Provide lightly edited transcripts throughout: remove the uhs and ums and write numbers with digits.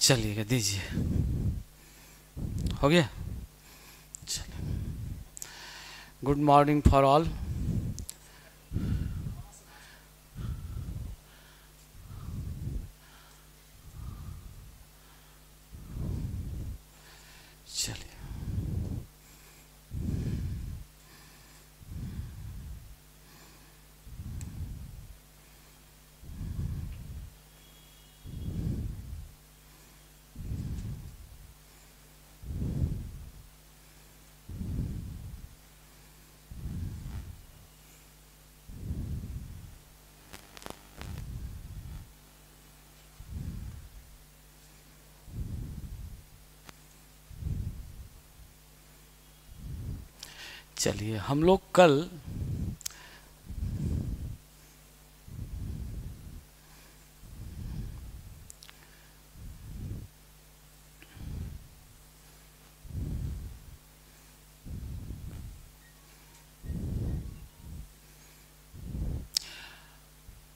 चलिएगा, दीजिए, हो गया। चलिए, गुड मॉर्निंग फॉर ऑल। चलिए, चलिए हम लोग कल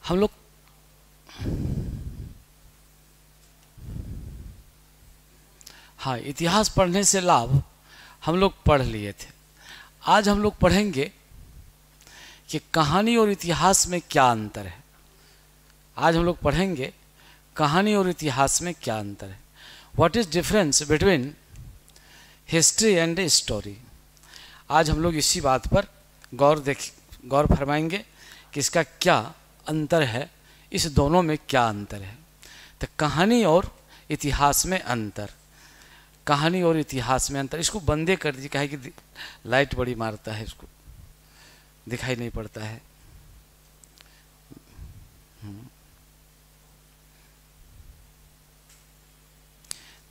हम लोग हाँ, इतिहास पढ़ने से लाभ हम लोग पढ़ लिए थे। आज हम लोग पढ़ेंगे कि कहानी और इतिहास में क्या अंतर है। आज हम लोग पढ़ेंगे कहानी और इतिहास में क्या अंतर है। What is difference between history and story. आज हम लोग इसी बात पर गौर फरमाएंगे कि इसका क्या अंतर है, इस दोनों में क्या अंतर है। तो कहानी और इतिहास में अंतर, कहानी और इतिहास में अंतर। इसको बंदे कर दीजिए, काहे कि लाइट बड़ी मारता है, इसको दिखाई नहीं पड़ता है।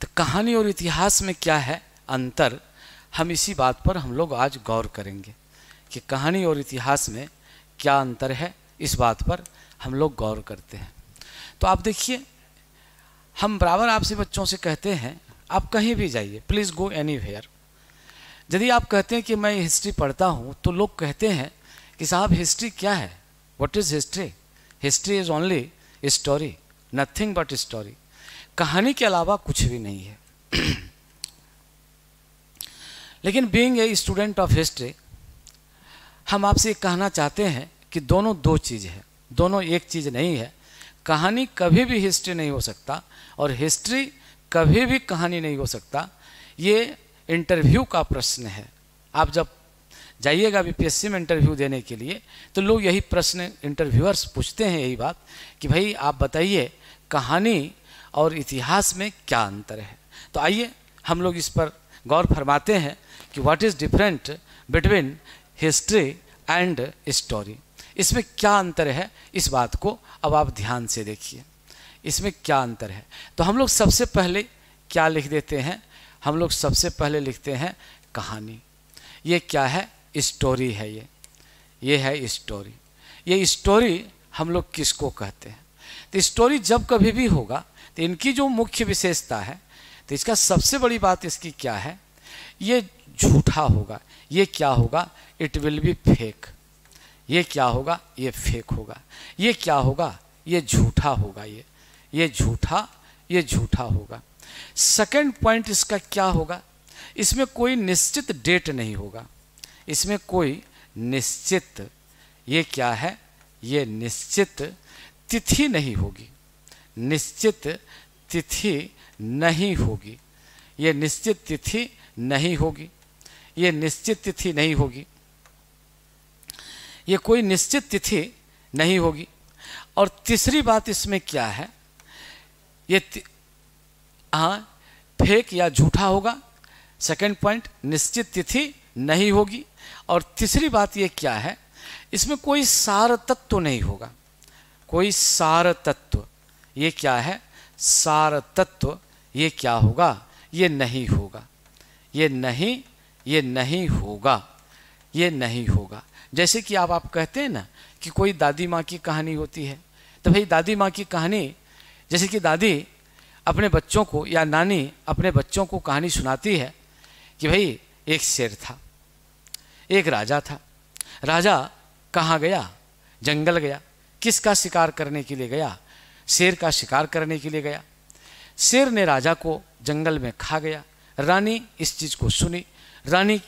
तो कहानी और इतिहास में क्या है अंतर, हम इसी बात पर हम लोग आज गौर करेंगे कि कहानी और इतिहास में क्या अंतर है। इस बात पर हम लोग गौर करते हैं। तो आप देखिए, हम बराबर आपसे बच्चों से कहते हैं, आप कहीं भी जाइए, प्लीज़ गो एनीवेयर। यदि आप कहते हैं कि मैं हिस्ट्री पढ़ता हूँ, तो लोग कहते हैं कि साहब हिस्ट्री क्या है, what is history. History is only story, nothing but story. कहानी के अलावा कुछ भी नहीं है। लेकिन being a student of history, हम आपसे ये कहना चाहते हैं कि दोनों दो चीज़ है, दोनों एक चीज़ नहीं है। कहानी कभी भी हिस्ट्री नहीं हो सकता और हिस्ट्री कभी भी कहानी नहीं हो सकता। ये इंटरव्यू का प्रश्न है। आप जब जाइएगा बीपीएससी में इंटरव्यू देने के लिए, तो लोग यही प्रश्न इंटरव्यूअर्स पूछते हैं, यही बात कि भाई आप बताइए कहानी और इतिहास में क्या अंतर है। तो आइए हम लोग इस पर गौर फरमाते हैं कि what is different between history and story. इसमें क्या अंतर है, इस बात को अब आप ध्यान से देखिए, इसमें क्या अंतर है। तो हम लोग सबसे पहले क्या लिख देते हैं, हम लोग सबसे पहले लिखते हैं कहानी। ये क्या है, स्टोरी है। ये है स्टोरी। ये स्टोरी हम लोग किसको कहते हैं। तो स्टोरी जब कभी भी होगा, तो इनकी जो मुख्य विशेषता है, तो इसका सबसे बड़ी बात इसकी क्या है, ये झूठा होगा। ये क्या होगा, इट विल बी फेक। ये क्या होगा, ये फेक होगा। ये क्या होगा, ये झूठा होगा। ये झूठा होगा। सेकंड पॉइंट इसका क्या होगा, इसमें कोई निश्चित डेट नहीं होगा। इसमें कोई निश्चित, ये क्या है, ये निश्चित तिथि नहीं होगी। निश्चित तिथि नहीं होगी। ये निश्चित तिथि नहीं होगी। ये निश्चित तिथि नहीं होगी। ये कोई निश्चित तिथि नहीं होगी। और तीसरी बात इसमें क्या है, ये फेक या झूठा होगा। सेकंड पॉइंट, निश्चित तिथि नहीं होगी। और तीसरी बात ये क्या है, इसमें कोई सार तत्व नहीं होगा। कोई सार तत्व, ये क्या है, सार तत्व, ये क्या होगा, ये नहीं होगा। ये नहीं होगा। ये नहीं होगा। जैसे कि आप कहते हैं ना कि कोई दादी माँ की कहानी होती है, तो भाई दादी माँ की कहानी, जैसे कि दादी अपने बच्चों को या नानी अपने बच्चों को कहानी सुनाती है कि भाई एक शेर था, एक राजा था। राजा कहाँ गया, जंगल गया। किसका शिकार करने के लिए गया, शेर का शिकार करने के लिए गया। शेर ने राजा को जंगल में खा गया। रानी इस चीज़ को सुनी, रानी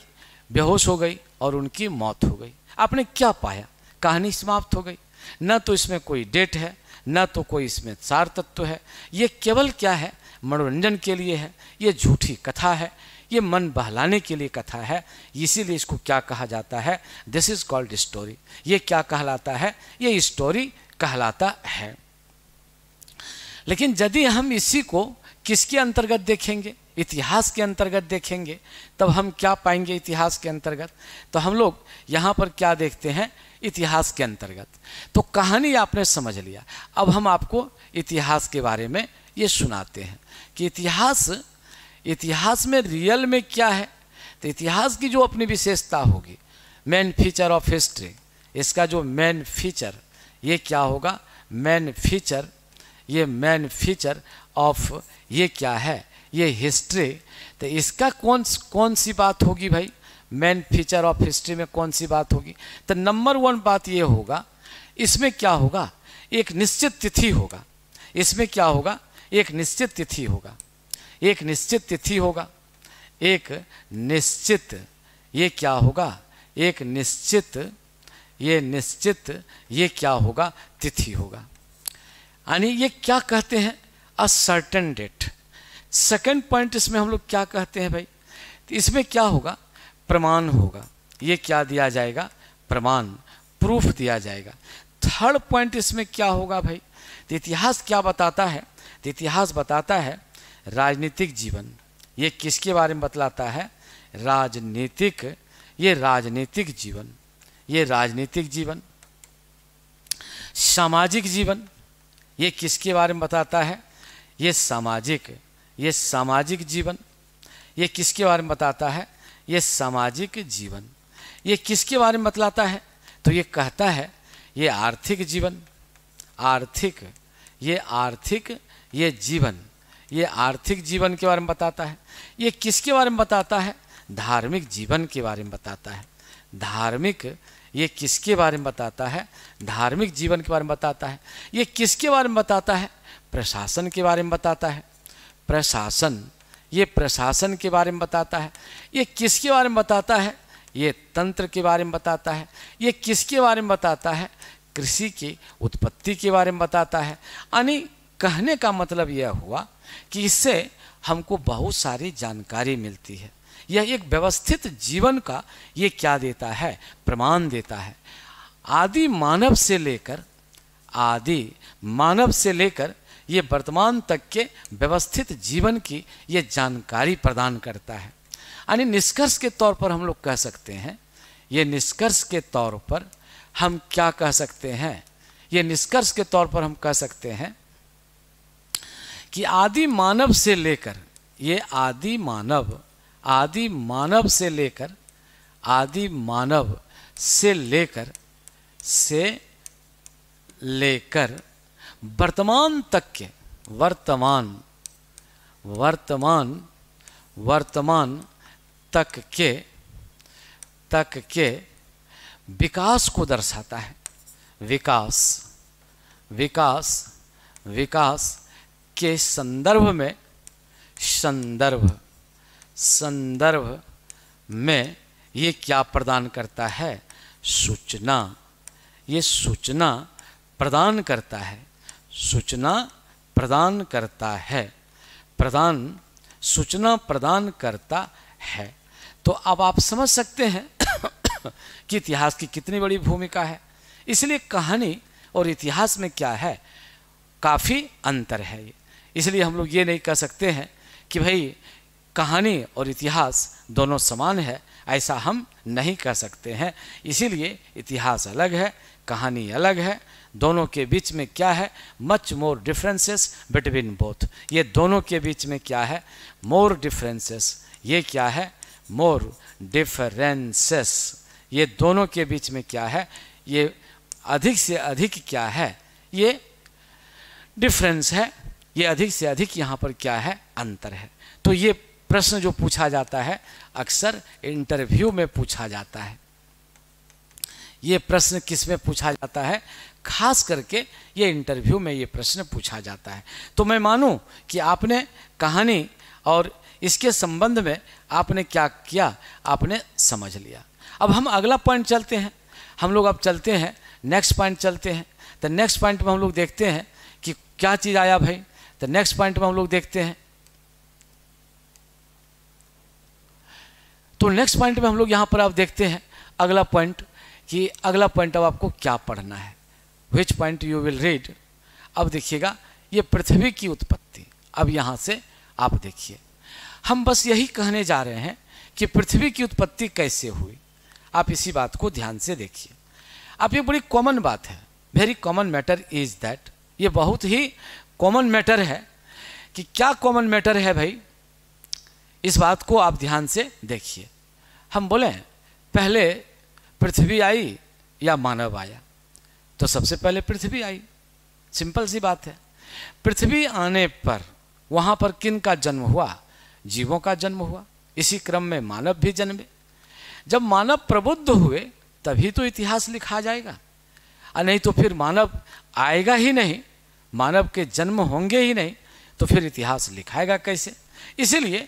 बेहोश हो गई और उनकी मौत हो गई। आपने क्या पाया? कहानी समाप्त हो गई। न तो इसमें कोई डेट है, न तो कोई इसमें सार तत्व है। ये केवल क्या है? मनोरंजन के लिए है। ये झूठी कथा है, ये मन बहलाने के लिए कथा है। इसीलिए इसको क्या कहा जाता है? This is called story. ये क्या कहलाता है? ये स्टोरी कहलाता है। लेकिन यदि हम इसी को किसके अंतर्गत देखेंगे? इतिहास के अंतर्गत देखेंगे, तब हम क्या पाएंगे? इतिहास के अंतर्गत तो हम लोग यहाँ पर क्या देखते हैं? इतिहास के अंतर्गत। तो कहानी आपने समझ लिया। अब हम आपको इतिहास के बारे में ये सुनाते हैं कि इतिहास में रियल में क्या है। तो इतिहास की जो अपनी विशेषता होगी, मेन फीचर ऑफ हिस्ट्री, इसका जो मेन फीचर ये क्या होगा? मेन फीचर ऑफ ये क्या है? ये हिस्ट्री। तो इसका कौन सी बात होगी भाई? मेन फीचर ऑफ हिस्ट्री में कौन सी बात होगी? तो नंबर 1 बात ये होगा, इसमें क्या होगा? एक निश्चित तिथि होगा। इसमें क्या होगा? एक निश्चित तिथि होगा। एक निश्चित तिथि होगा। एक निश्चित ये क्या होगा? एक निश्चित ये क्या होगा? तिथि होगा। यानी ये क्या कहते हैं? A certain date. Second point इसमें हम लोग क्या कहते हैं भाई? तो इसमें क्या होगा? प्रमाण होगा। ये क्या दिया जाएगा? प्रमाण, प्रूफ दिया जाएगा। थर्ड पॉइंट इसमें क्या होगा भाई? तो इतिहास क्या बताता है? तो इतिहास बताता है राजनीतिक जीवन। ये किसके बारे में बतलाता है? राजनीतिक जीवन। ये राजनीतिक जीवन। सामाजिक जीवन, ये किसके बारे में बताता है? ये सामाजिक जीवन। ये किसके बारे में बताता है? ये सामाजिक जीवन। ये किसके बारे में बतलाता है? तो ये कहता है ये आर्थिक जीवन। ये आर्थिक जीवन के बारे में बताता है। ये किसके बारे में बताता है? धार्मिक जीवन के बारे में बताता है। ये किसके बारे में बताता है? धार्मिक जीवन के बारे में बताता है। ये किसके बारे में बताता है? प्रशासन के बारे में बताता है। प्रशासन के बारे में बताता है। ये किसके बारे में बताता है? ये तंत्र के बारे में बताता है। ये किसके बारे में बताता है? कृषि की उत्पत्ति के बारे में बताता है। यानी कहने का मतलब यह हुआ कि इससे हमको बहुत सारी जानकारी मिलती है। यह एक व्यवस्थित जीवन का ये क्या देता है? प्रमाण देता है। आदि मानव से लेकर ये वर्तमान तक के व्यवस्थित जीवन की ये जानकारी प्रदान करता है। यानी निष्कर्ष के तौर पर हम लोग कह सकते हैं, ये निष्कर्ष के तौर पर हम क्या कह सकते हैं? ये निष्कर्ष के तौर पर हम कह सकते हैं कि आदि मानव से लेकर वर्तमान तक के वर्तमान तक के विकास को दर्शाता है। विकास के संदर्भ में ये क्या प्रदान करता है? सूचना। ये सूचना प्रदान करता है। सूचना प्रदान करता है। तो अब आप समझ सकते हैं कि इतिहास की कितनी बड़ी भूमिका है। इसलिए कहानी और इतिहास में क्या है? काफ़ी अंतर है। इसलिए हम लोग ये नहीं कह सकते हैं कि भाई कहानी और इतिहास दोनों समान है, ऐसा हम नहीं कह सकते हैं। इसीलिए इतिहास अलग है, कहानी अलग है। दोनों के बीच में क्या है? Much more differences between both. ये दोनों के बीच में क्या है? मोर डिफरेंसेस। ये क्या है? मोर डिफरेंसेस। ये दोनों के बीच में क्या है? ये अधिक से अधिक क्या है? ये डिफरेंस है। ये अधिक से अधिक यहाँ पर क्या है? अंतर है। तो ये प्रश्न जो पूछा जाता है अक्सर इंटरव्यू में पूछा जाता है। ये प्रश्न किस में पूछा जाता है, खास करके ये इंटरव्यू में ये प्रश्न पूछा जाता है। तो मैं मानूं कि आपने कहानी और इसके संबंध में आपने क्या किया, आपने समझ लिया। अब हम अगला पॉइंट चलते हैं, हम लोग अब चलते हैं नेक्स्ट पॉइंट चलते हैं। तो नेक्स्ट पॉइंट में हम लोग देखते हैं कि क्या चीज़ आया भाई। तो नेक्स्ट पॉइंट में हम लोग देखते हैं, तो नेक्स्ट पॉइंट में हम लोग यहाँ पर आप देखते हैं अगला पॉइंट, कि अगला पॉइंट अब आपको क्या पढ़ना है, which point you will read. अब देखिएगा ये पृथ्वी की उत्पत्ति। अब यहाँ से आप देखिए, हम बस यही कहने जा रहे हैं कि पृथ्वी की उत्पत्ति कैसे हुई। आप इसी बात को ध्यान से देखिए। अब ये बड़ी कॉमन बात है, very common matter is that, ये बहुत ही कॉमन मैटर है। कि क्या कॉमन मैटर है भाई, इस बात को आप ध्यान से देखिए। हम बोले पहले पृथ्वी आई या मानव आया, तो सबसे पहले पृथ्वी आई, सिंपल सी बात है। पृथ्वी आने पर वहाँ पर किन का जन्म हुआ, जीवों का जन्म हुआ। इसी क्रम में मानव भी जन्मे। जब मानव प्रबुद्ध हुए तभी तो इतिहास लिखा जाएगा, और नहीं तो फिर मानव आएगा ही नहीं, मानव के जन्म होंगे ही नहीं, तो फिर इतिहास लिखाएगा कैसे। इसीलिए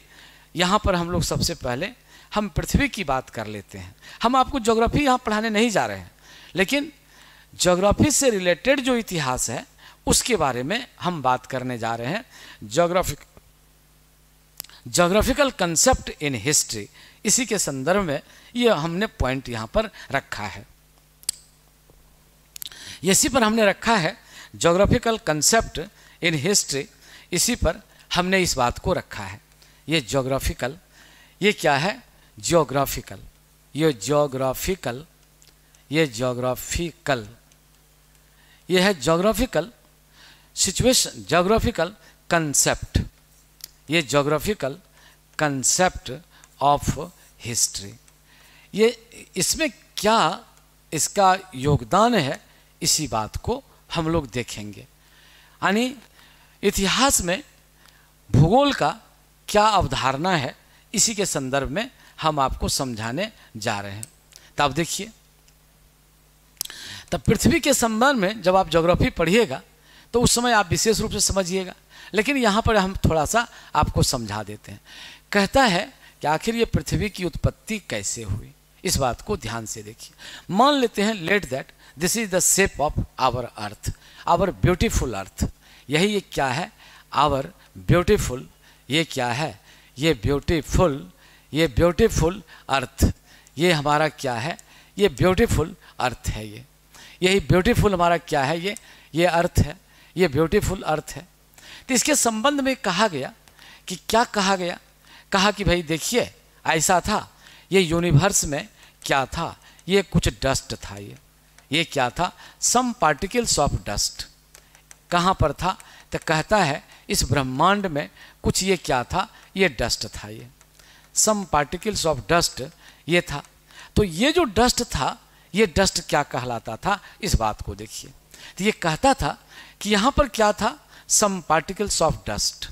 यहाँ पर हम लोग सबसे पहले हम पृथ्वी की बात कर लेते हैं। हम आपको ज्योग्राफी यहाँ पढ़ाने नहीं जा रहे हैं, लेकिन ज्योग्राफी से रिलेटेड जो इतिहास है उसके बारे में हम बात करने जा रहे हैं। ज्योग्राफिकल कंसेप्ट इन हिस्ट्री, इसी के संदर्भ में ये हमने पॉइंट यहाँ पर रखा है, इसी पर हमने रखा है ज्योग्राफिकल कंसेप्ट इन हिस्ट्री। इसी पर हमने इस बात को रखा है। ये ज्योग्राफिकल, ये क्या है, ज्योग्राफिकल, ये ज्योग्राफिकल, ये ज्योग्राफिकल, ये है ज्योग्राफिकल सिचुएशन, ज्योग्राफिकल कंसेप्ट, ये ज्योग्राफिकल कंसेप्ट ऑफ हिस्ट्री। ये इसमें क्या इसका योगदान है, इसी बात को हम लोग देखेंगे। यानी इतिहास में भूगोल का क्या अवधारणा है, इसी के संदर्भ में हम आपको समझाने जा रहे हैं। तब देखिए, तब पृथ्वी के संबंध में जब आप ज्योग्राफी पढ़िएगा तो उस समय आप विशेष रूप से समझिएगा, लेकिन यहाँ पर हम थोड़ा सा आपको समझा देते हैं। कहता है कि आखिर ये पृथ्वी की उत्पत्ति कैसे हुई, इस बात को ध्यान से देखिए। मान लेते हैं let that this is the shape of our earth, our beautiful earth. यही ये क्या है, आवर ब्यूटीफुल, ये क्या है, ये ब्यूटीफुल, ये ब्यूटीफुल अर्थ, ये हमारा क्या है, ये ब्यूटीफुल अर्थ है। ये यही ब्यूटीफुल हमारा क्या है, ये अर्थ है, ये ब्यूटीफुल अर्थ है। तो इसके संबंध में कहा गया कि क्या कहा गया, कहा कि भाई देखिए ऐसा था, ये यूनिवर्स में क्या था, ये कुछ डस्ट था, ये क्या था, सम पार्टिकल्स ऑफ डस्ट। कहाँ पर था, तो कहता है इस ब्रह्मांड में कुछ ये क्या था, ये डस्ट था, ये सम पार्टिकल्स ऑफ डस्ट ये था। तो ये जो डस्ट था, ये डस्ट क्या कहलाता था, इस बात को देखिए। तो ये कहता था कि यहाँ पर क्या था, सम पार्टिकल्स ऑफ डस्ट।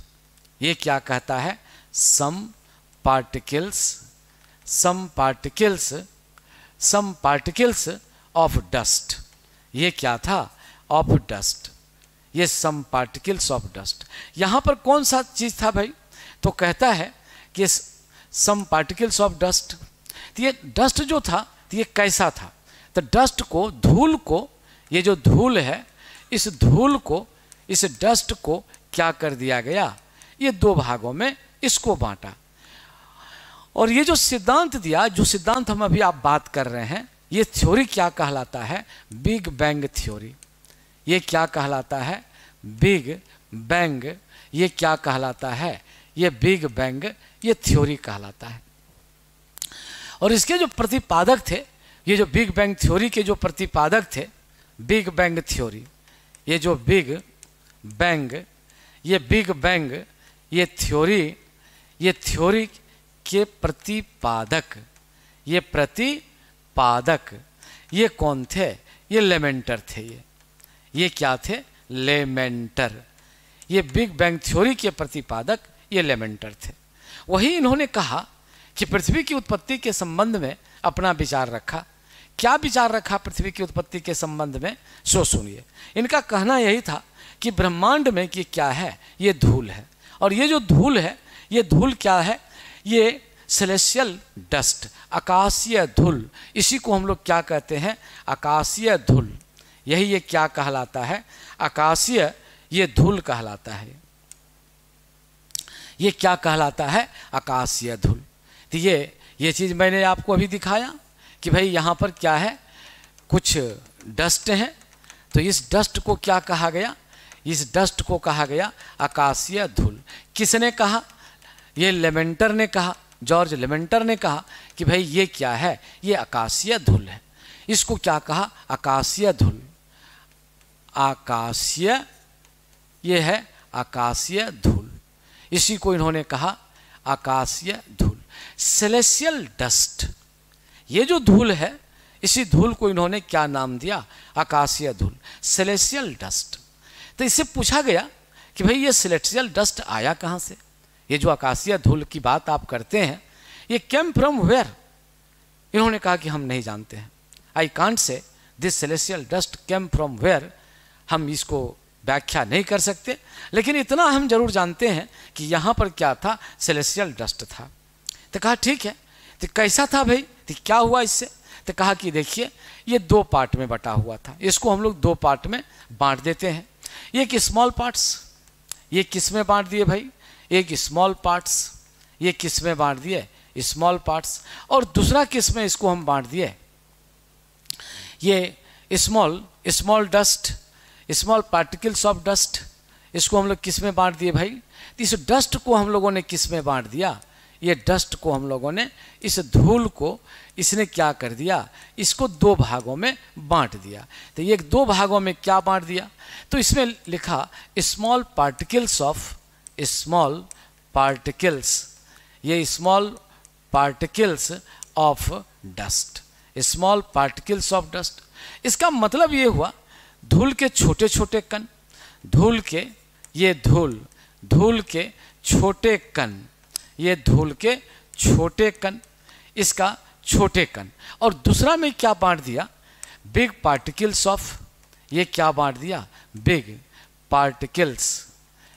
ये क्या कहता है, some particles, some particles, some particles of dust. ये क्या था, ऑफ डस्ट, ये सम पार्टिकल्स ऑफ डस्ट। यहाँ पर कौन सा चीज़ था भाई, तो कहता है कि सम पार्टिकल्स ऑफ डस्ट। तो ये डस्ट जो था, तो ये कैसा था, तो डस्ट को, धूल को, ये जो धूल है, इस धूल को, इस डस्ट को क्या कर दिया गया, ये दो भागों में इसको बांटा। और ये जो सिद्धांत दिया, जो सिद्धांत हम अभी आप बात कर रहे हैं, ये थ्योरी क्या कहलाता है, बिग बैंग थ्योरी। ये क्या कहलाता है, बिग बैंग। ये क्या कहलाता है, ये बिग बैंग, ये थ्योरी कहलाता है। और इसके जो प्रतिपादक थे, ये जो बिग बैंग थ्योरी के जो प्रतिपादक थे, बिग बैंग थ्योरी, ये जो बिग बैंग, ये बिग बैंग, ये थ्योरी, ये थ्योरी के प्रतिपादक, ये प्रतिपादक, ये कौन थे, ये लेमेंटर थे। ये क्या थे, लेमेंटर। ये बिग बैंग थ्योरी के प्रतिपादक ये लेमेंटर थे। वही इन्होंने कहा कि पृथ्वी की उत्पत्ति के संबंध में अपना विचार रखा क्या विचार रखा पृथ्वी की उत्पत्ति के संबंध में, सो सुनिए। इनका कहना यही था कि ब्रह्मांड में कि क्या है, ये धूल है, और ये जो धूल है, ये धूल क्या है, ये सेलेस्टियल डस्ट, आकाशीय धूल, इसी को हम लोग क्या कहते हैं, आकाशीय धूल। यही ये क्या कहलाता है, आकाशीय ये धूल कहलाता है। ये क्या कहलाता है, आकाशीय धूल। तो ये चीज़ मैंने आपको अभी दिखाया कि भाई यहाँ पर क्या है, कुछ डस्ट है, तो इस डस्ट को क्या कहा गया, इस डस्ट को कहा गया आकाशीय धूल। किसने कहा, ये लेमेंटर ने कहा, जॉर्ज लेमेंटर ने कहा कि भाई ये क्या है, ये आकाशीय धूल है। इसको क्या कहा, आकाशीय धूल। आकाशीय, ये है आकाशीय धूल, इसी को इन्होंने कहा आकाशीय धूल, सेलेस्टियल डस्ट। ये जो धूल है, इसी धूल को इन्होंने क्या नाम दिया, आकाशीय धूल, सेलेस्टियल डस्ट। तो इससे पूछा गया कि भाई ये सेलेस्टियल डस्ट आया कहाँ से, ये जो आकाशीय धूल की बात आप करते हैं, ये केम फ्रॉम वेयर। इन्होंने कहा कि हम नहीं जानते हैं, I can't say this celestial dust came from where, हम इसको व्याख्या नहीं कर सकते, लेकिन इतना हम जरूर जानते हैं कि यहाँ पर क्या था, सेलेस्टियल डस्ट था। तो कहा ठीक है, तो कैसा था भाई, तो क्या हुआ इससे, तो कहा कि देखिए ये दो पार्ट में बटा हुआ था, इसको हम लोग दो पार्ट में बांट देते हैं। एक स्मॉल पार्ट्स, ये किस में बांट दिए भाई, एक स्मॉल पार्ट्स, ये किस में बांट दिए, स्मॉल पार्ट्स, और दूसरा किस में इसको हम बांट दिए, ये small dust, small particles of dust, इसको हम लोग किस में बांट दिए भाई, इस डस्ट को हम लोगों ने किस में बांट दिया, ये डस्ट को हम लोगों ने, इस धूल को इसने क्या कर दिया, इसको दो भागों में बांट दिया। तो ये दो भागों में क्या बांट दिया, तो इसमें लिखा small particles of, small particles, ये small particles of dust, small particles of dust. इसका मतलब ये हुआ धूल के छोटे छोटे कण, धूल के, ये धूल के छोटे कण, ये धूल के छोटे कण, इसका छोटे कण। और दूसरा में क्या बांट दिया, बिग पार्टिकल्स ऑफ, ये क्या बांट दिया, बिग पार्टिकल्स,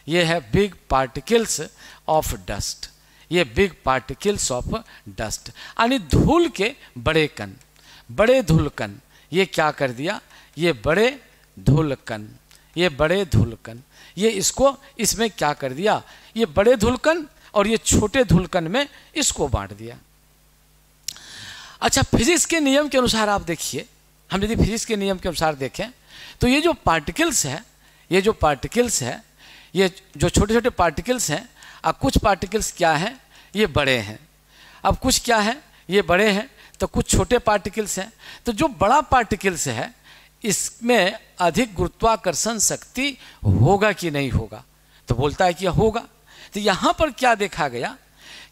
ये है बिग पार्टिकल्स ऑफ डस्ट, ये बिग पार्टिकल्स ऑफ डस्ट। यानी धूल के बड़े कण, बड़े धूल कण, ये क्या कर दिया, ये बड़े धूल कण, ये बड़े धूल कण, ये इसको इसमें क्या कर दिया, ये बड़े धूल कण और ये छोटे धूल कण में इसको बांट दिया। अच्छा, फिजिक्स के नियम के अनुसार आप देखिए, हम यदि फिजिक्स के नियम के अनुसार देखें तो ये जो पार्टिकल्स है, ये जो पार्टिकल्स है, ये जो छोटे छोटे पार्टिकल्स हैं, अब कुछ पार्टिकल्स क्या हैं, ये बड़े हैं, अब कुछ क्या है, ये बड़े हैं, तो कुछ छोटे पार्टिकल्स हैं। तो जो बड़ा पार्टिकल्स है इसमें अधिक गुरुत्वाकर्षण शक्ति होगा कि नहीं होगा, तो बोलता है कि होगा। तो यहाँ पर क्या देखा गया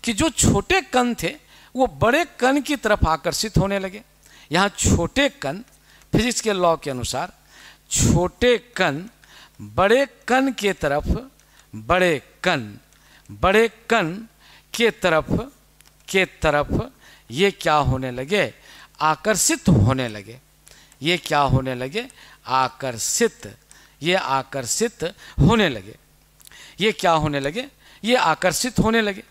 कि जो छोटे कण थे वो बड़े कण की तरफ आकर्षित होने लगे। यहाँ छोटे कण, फिजिक्स के लॉ के अनुसार छोटे कण बड़े कण के तरफ, बड़े कण के तरफ ये क्या होने लगे, आकर्षित होने लगे। ये क्या होने लगे, आकर्षित, ये आकर्षित होने लगे, ये क्या होने लगे, ये आकर्षित होने लगे।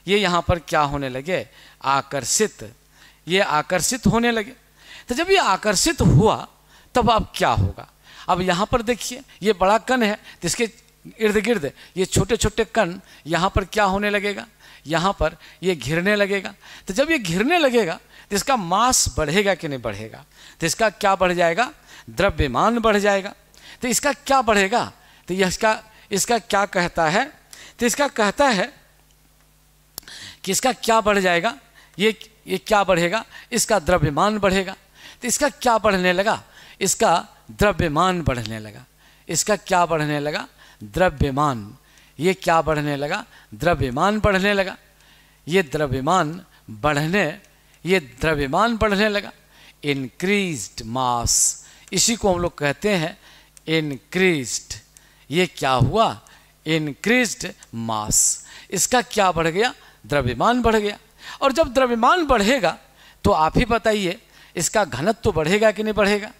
ये यहाँ पर क्या होने लगे, आकर्षित, ये आकर्षित होने लगे। तो जब ये आकर्षित हुआ तब अब क्या होगा, अब यहाँ पर देखिए ये बड़ा कण है, तो इसके इर्द गिर्द ये छोटे छोटे कण यहाँ पर क्या होने लगेगा, यहाँ पर ये घिरने लगेगा। तो जब ये घिरने लगेगा तो इसका मास बढ़ेगा कि नहीं बढ़ेगा, तो इसका क्या बढ़ जाएगा, द्रव्यमान बढ़ जाएगा। तो इसका क्या बढ़ेगा, तो यह इसका क्या कहता है, तो इसका कहता है कि इसका क्या बढ़ जाएगा, ये क्या बढ़ेगा, इसका द्रव्यमान बढ़ेगा। तो इसका क्या बढ़ने लगा, इसका द्रव्यमान बढ़ने लगा। इसका क्या बढ़ने लगा, द्रव्यमान। ये क्या बढ़ने लगा, द्रव्यमान बढ़ने लगा। ये द्रव्यमान बढ़ने लगा। इंक्रीज्ड मास, इसी को हम लोग कहते हैं इंक्रीज्ड। ये क्या हुआ, इंक्रीज्ड मास। इसका क्या बढ़ गया, द्रव्यमान बढ़ गया। और जब द्रव्यमान बढ़ेगा तो आप ही बताइए इसका घनत्व बढ़ेगा कि नहीं बढ़ेगा?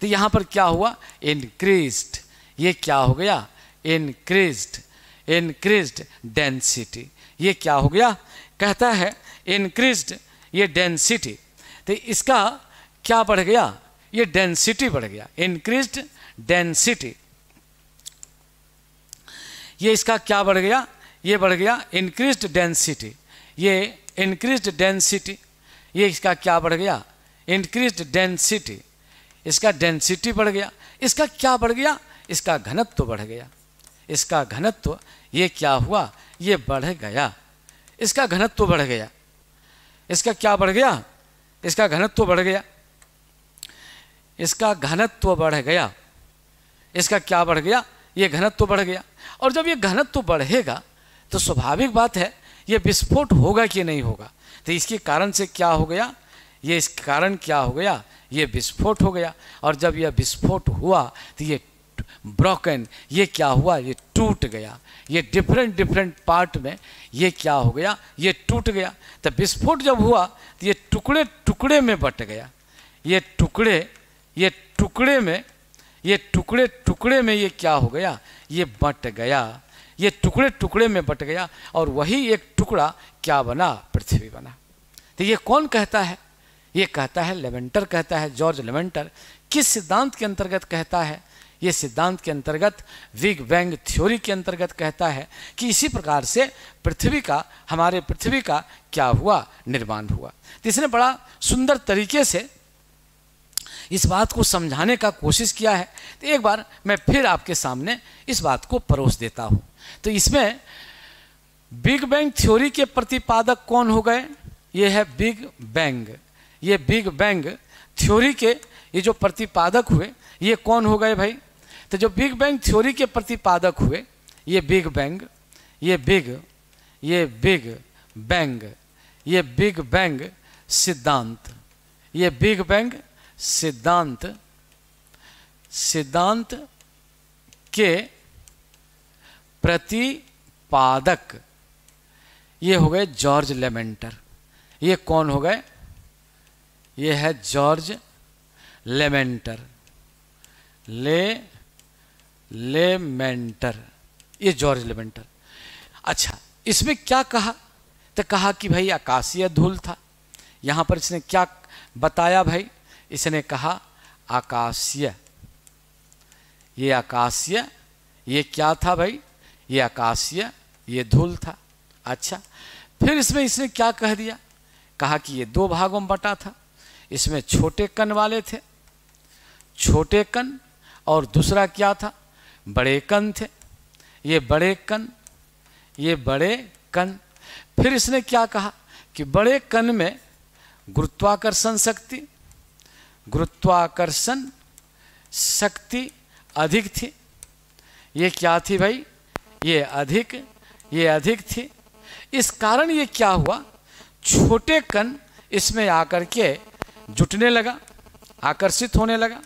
तो यहाँ पर क्या हुआ? इंक्रीज्ड। ये क्या हो गया? Increased, increased density. ये क्या हो गया? कहता है इंक्रीज्ड ये डेंसिटी। तो इसका क्या बढ़ गया? ये डेंसिटी बढ़ गया, इंक्रीज्ड डेंसिटी। ये इसका क्या बढ़ गया? ये बढ़ गया इंक्रीज्ड डेंसिटी। ये इंक्रीज्ड डेंसिटी, ये इसका क्या बढ़ गया? Increased density. इसका डेंसिटी बढ़ गया। इसका क्या बढ़ गया? इसका घनत्व बढ़ गया। इसका घनत्व ये क्या हुआ? ये बढ़ गया। इसका घनत्व बढ़ गया। इसका क्या बढ़ गया? इसका घनत्व बढ़ गया। इसका घनत्व बढ़ गया। इसका क्या बढ़ गया? ये घनत्व बढ़ गया। और जब ये घनत्व बढ़ेगा तो स्वाभाविक बात है ये विस्फोट होगा कि नहीं होगा? तो इसके कारण से क्या हो गया? ये इस कारण क्या हो गया? ये विस्फोट हो गया। और जब यह विस्फोट हुआ तो ये ब्रोकन, ये क्या हुआ? ये टूट गया। ये डिफरेंट डिफरेंट पार्ट में ये क्या हो गया? ये टूट गया। तो विस्फोट जब हुआ तो ये टुकड़े टुकड़े में बट गया। ये टुकड़े में, ये टुकड़े टुकड़े में ये क्या हो गया? ये बट गया। ये टुकड़े टुकड़े में बट गया और वही एक टुकड़ा क्या बना? पृथ्वी बना। तो ये कौन कहता है? ये कहता है लेवेंटर कहता है, जॉर्ज लेवेंटर। किस सिद्धांत के अंतर्गत कहता है? ये सिद्धांत के अंतर्गत बिग बैंग थ्योरी के अंतर्गत कहता है कि इसी प्रकार से पृथ्वी का, हमारे पृथ्वी का क्या हुआ? निर्माण हुआ। तो इसने बड़ा सुंदर तरीके से इस बात को समझाने का कोशिश किया है। तो एक बार मैं फिर आपके सामने इस बात को परोस देता हूँ। तो इसमें बिग बैंग थ्योरी के प्रतिपादक कौन हो गए? ये है बिग बैंग। ये बिग बैंग थ्योरी के ये जो प्रतिपादक हुए ये कौन हो गए भाई? तो जो बिग बैंग थ्योरी के प्रतिपादक हुए ये बिग बैंग, ये बिग बैंग सिद्धांत, ये बिग बैंग सिद्धांत के प्रतिपादक ये हो गए जॉर्ज लेमेंटर। ये कौन हो गए? ये है जॉर्ज लेमेंटर। लेमेंटर, ये जॉर्ज लेमेंटर। अच्छा, इसमें क्या कहा? तो कहा कि भाई आकाशीय धूल था। यहाँ पर इसने क्या बताया भाई? इसने कहा आकाशीय। ये आकाशीय, ये क्या था भाई? ये आकाशीय, ये धूल था। अच्छा, फिर इसमें इसने क्या कह दिया? कहा कि ये दो भागों में बटा था। इसमें छोटे कण वाले थे, छोटे कण, और दूसरा क्या था? बड़े कण थे। ये बड़े कण, ये बड़े कण। फिर इसने क्या कहा कि बड़े कण में गुरुत्वाकर्षण शक्ति अधिक थी। ये क्या थी भाई? ये अधिक थी। इस कारण ये क्या हुआ? छोटे कण इसमें आकर के जुटने लगा, आकर्षित होने लगा।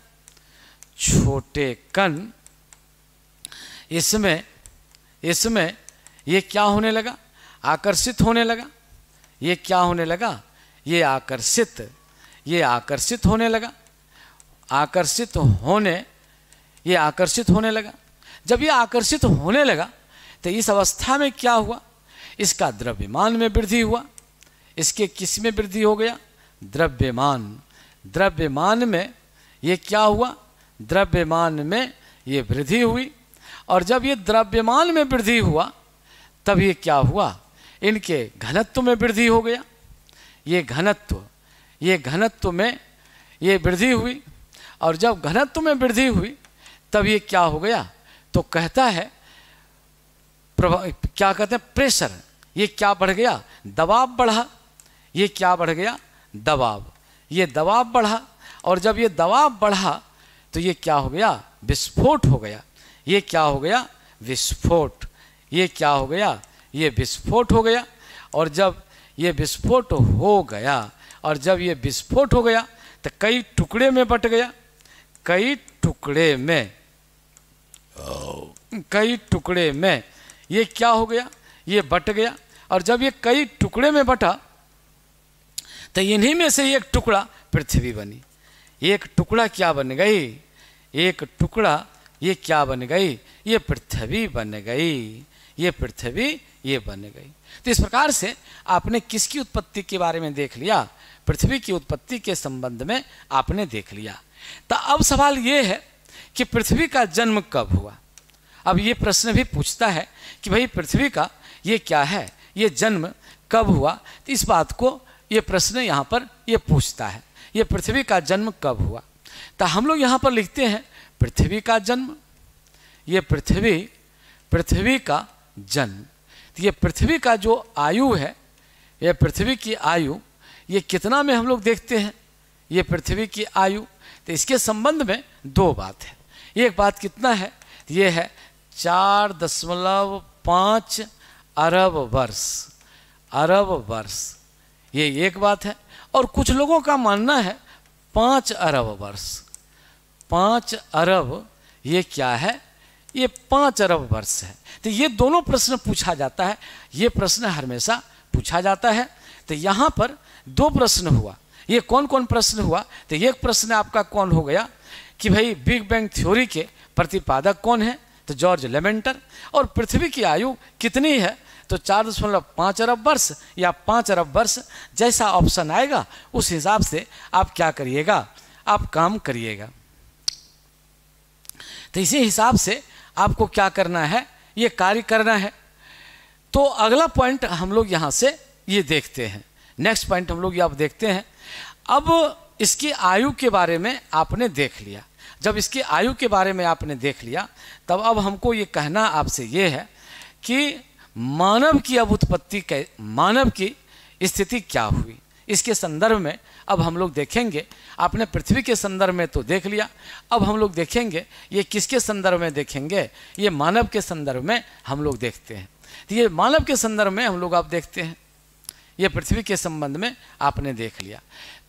छोटे कण इसमें ये क्या होने लगा? आकर्षित होने लगा। ये क्या होने लगा? ये आकर्षित होने लगा। ये आकर्षित होने लगा। जब ये आकर्षित होने लगा तो इस अवस्था में क्या हुआ? इसका द्रव्यमान में वृद्धि हुआ। इसके किस में वृद्धि हो गया? द्रव्यमान में ये क्या हुआ? द्रव्यमान में ये वृद्धि हुई। और जब ये द्रव्यमान में वृद्धि हुआ तब ये क्या हुआ? इनके घनत्व में वृद्धि हो गया। ये घनत्व में ये वृद्धि हुई। और जब घनत्व में वृद्धि हुई तब ये क्या हो गया? तो कहता है क्या कहते हैं? प्रेशर। ये क्या बढ़ गया? दबाव बढ़ा। ये क्या बढ़ गया? दबाव। ये दबाव बढ़ा। और जब ये दबाव बढ़ा तो ये क्या हो गया? विस्फोट हो गया। ये क्या हो गया? विस्फोट। ये क्या हो गया? ये विस्फोट हो गया। और जब ये विस्फोट हो गया, और जब ये विस्फोट हो गया तो कई टुकड़े में बट गया। कई टुकड़े में ये क्या हो गया? ये बट गया। और जब ये कई टुकड़े में बटा तो इन्हीं में से एक टुकड़ा पृथ्वी बनी। एक टुकड़ा क्या बन गई? एक टुकड़ा ये क्या बन गई? ये पृथ्वी बन गई। ये पृथ्वी ये बन गई। तो इस प्रकार से आपने किसकी उत्पत्ति के बारे में देख लिया? पृथ्वी की उत्पत्ति के संबंध में आपने देख लिया। तो अब सवाल ये है कि पृथ्वी का जन्म कब हुआ? अब ये प्रश्न भी पूछता है कि भाई पृथ्वी का ये क्या है, ये जन्म कब हुआ? तो इस बात को ये प्रश्न यहाँ पर ये पूछता है, ये पृथ्वी का जन्म कब हुआ? तो हम लोग यहाँ पर लिखते हैं पृथ्वी का जन्म। ये पृथ्वी का जन्म। तो ये पृथ्वी का जो आयु है, ये पृथ्वी की आयु ये कितना में हम लोग देखते हैं? ये पृथ्वी की आयु, तो इसके संबंध में दो बात है। एक बात कितना है? ये है 4.5 अरब वर्ष। अरब वर्ष ये एक बात है। और कुछ लोगों का मानना है 5 अरब वर्ष। 5 अरब ये क्या है? ये 5 अरब वर्ष है। तो ये दोनों प्रश्न पूछा जाता है, ये प्रश्न हमेशा पूछा जाता है। तो यहाँ पर दो प्रश्न हुआ। ये कौन कौन प्रश्न हुआ? तो एक प्रश्न आपका कौन हो गया कि भाई बिग बैंग थ्योरी के प्रतिपादक कौन है? तो जॉर्ज लेमेंटर। और पृथ्वी की आयु कितनी है? तो 4.5 अरब वर्ष या 5 अरब वर्ष, जैसा ऑप्शन आएगा उस हिसाब से आप क्या करिएगा? आप काम करिएगा। तो इसी हिसाब से आपको क्या करना है? ये कार्य करना है। तो अगला पॉइंट हम लोग यहाँ से ये देखते हैं। नेक्स्ट पॉइंट हम लोग ये अब देखते हैं। अब इसकी आयु के बारे में आपने देख लिया। जब इसकी आयु के बारे में आपने देख लिया, तब अब हमको ये कहना आपसे ये है कि मानव की अब उत्पत्ति, मानव की स्थिति क्या हुई, इसके संदर्भ में अब हम लोग देखेंगे। आपने पृथ्वी के संदर्भ में तो देख लिया, अब हम लोग देखेंगे ये किसके संदर्भ में देखेंगे? ये मानव के संदर्भ में हम लोग देखते हैं। तो ये मानव के संदर्भ में हम लोग आप देखते हैं। ये पृथ्वी के संबंध में आपने देख लिया।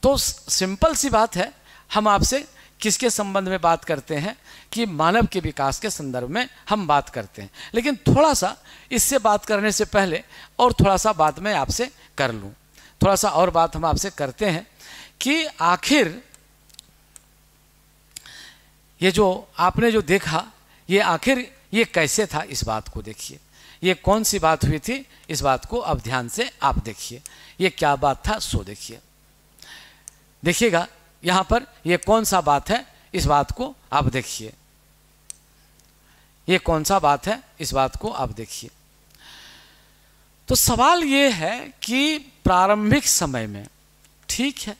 तो सिंपल सी बात है, हम आपसे किसके संबंध में बात करते हैं? कि मानव के विकास के संदर्भ में हम बात करते हैं। लेकिन थोड़ा सा इससे बात करने से पहले और थोड़ा सा बात मैं आपसे कर लूँ। थोड़ा सा और बात हम आपसे करते हैं कि आखिर ये जो आपने जो देखा, ये आखिर ये कैसे था? इस बात को देखिए, ये कौन सी बात हुई थी? इस बात को अब ध्यान से आप देखिए, ये क्या बात था सो देखिए। देखिएगा यहाँ पर ये कौन सा बात है, इस बात को आप देखिए। ये कौन सा बात है, इस बात को आप देखिए। तो सवाल ये है कि प्रारंभिक समय में, ठीक है,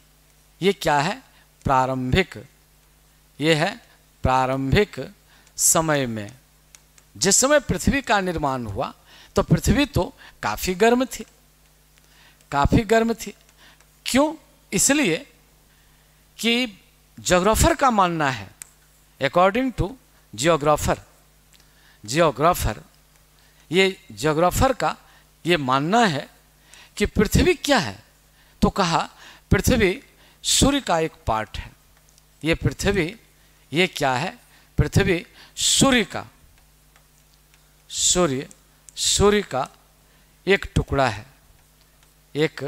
ये क्या है? प्रारंभिक, ये है प्रारंभिक समय में जिस समय पृथ्वी का निर्माण हुआ, तो पृथ्वी तो काफ़ी गर्म थी, काफ़ी गर्म थी। क्यों? इसलिए कि ज्योग्राफर का मानना है, अकॉर्डिंग टू ज्योग्राफर, ये ज्योग्राफर का ये मानना है कि पृथ्वी क्या है? तो कहा पृथ्वी सूर्य का एक पार्ट है। ये पृथ्वी ये क्या है? पृथ्वी सूर्य का, सूर्य का एक टुकड़ा है। एक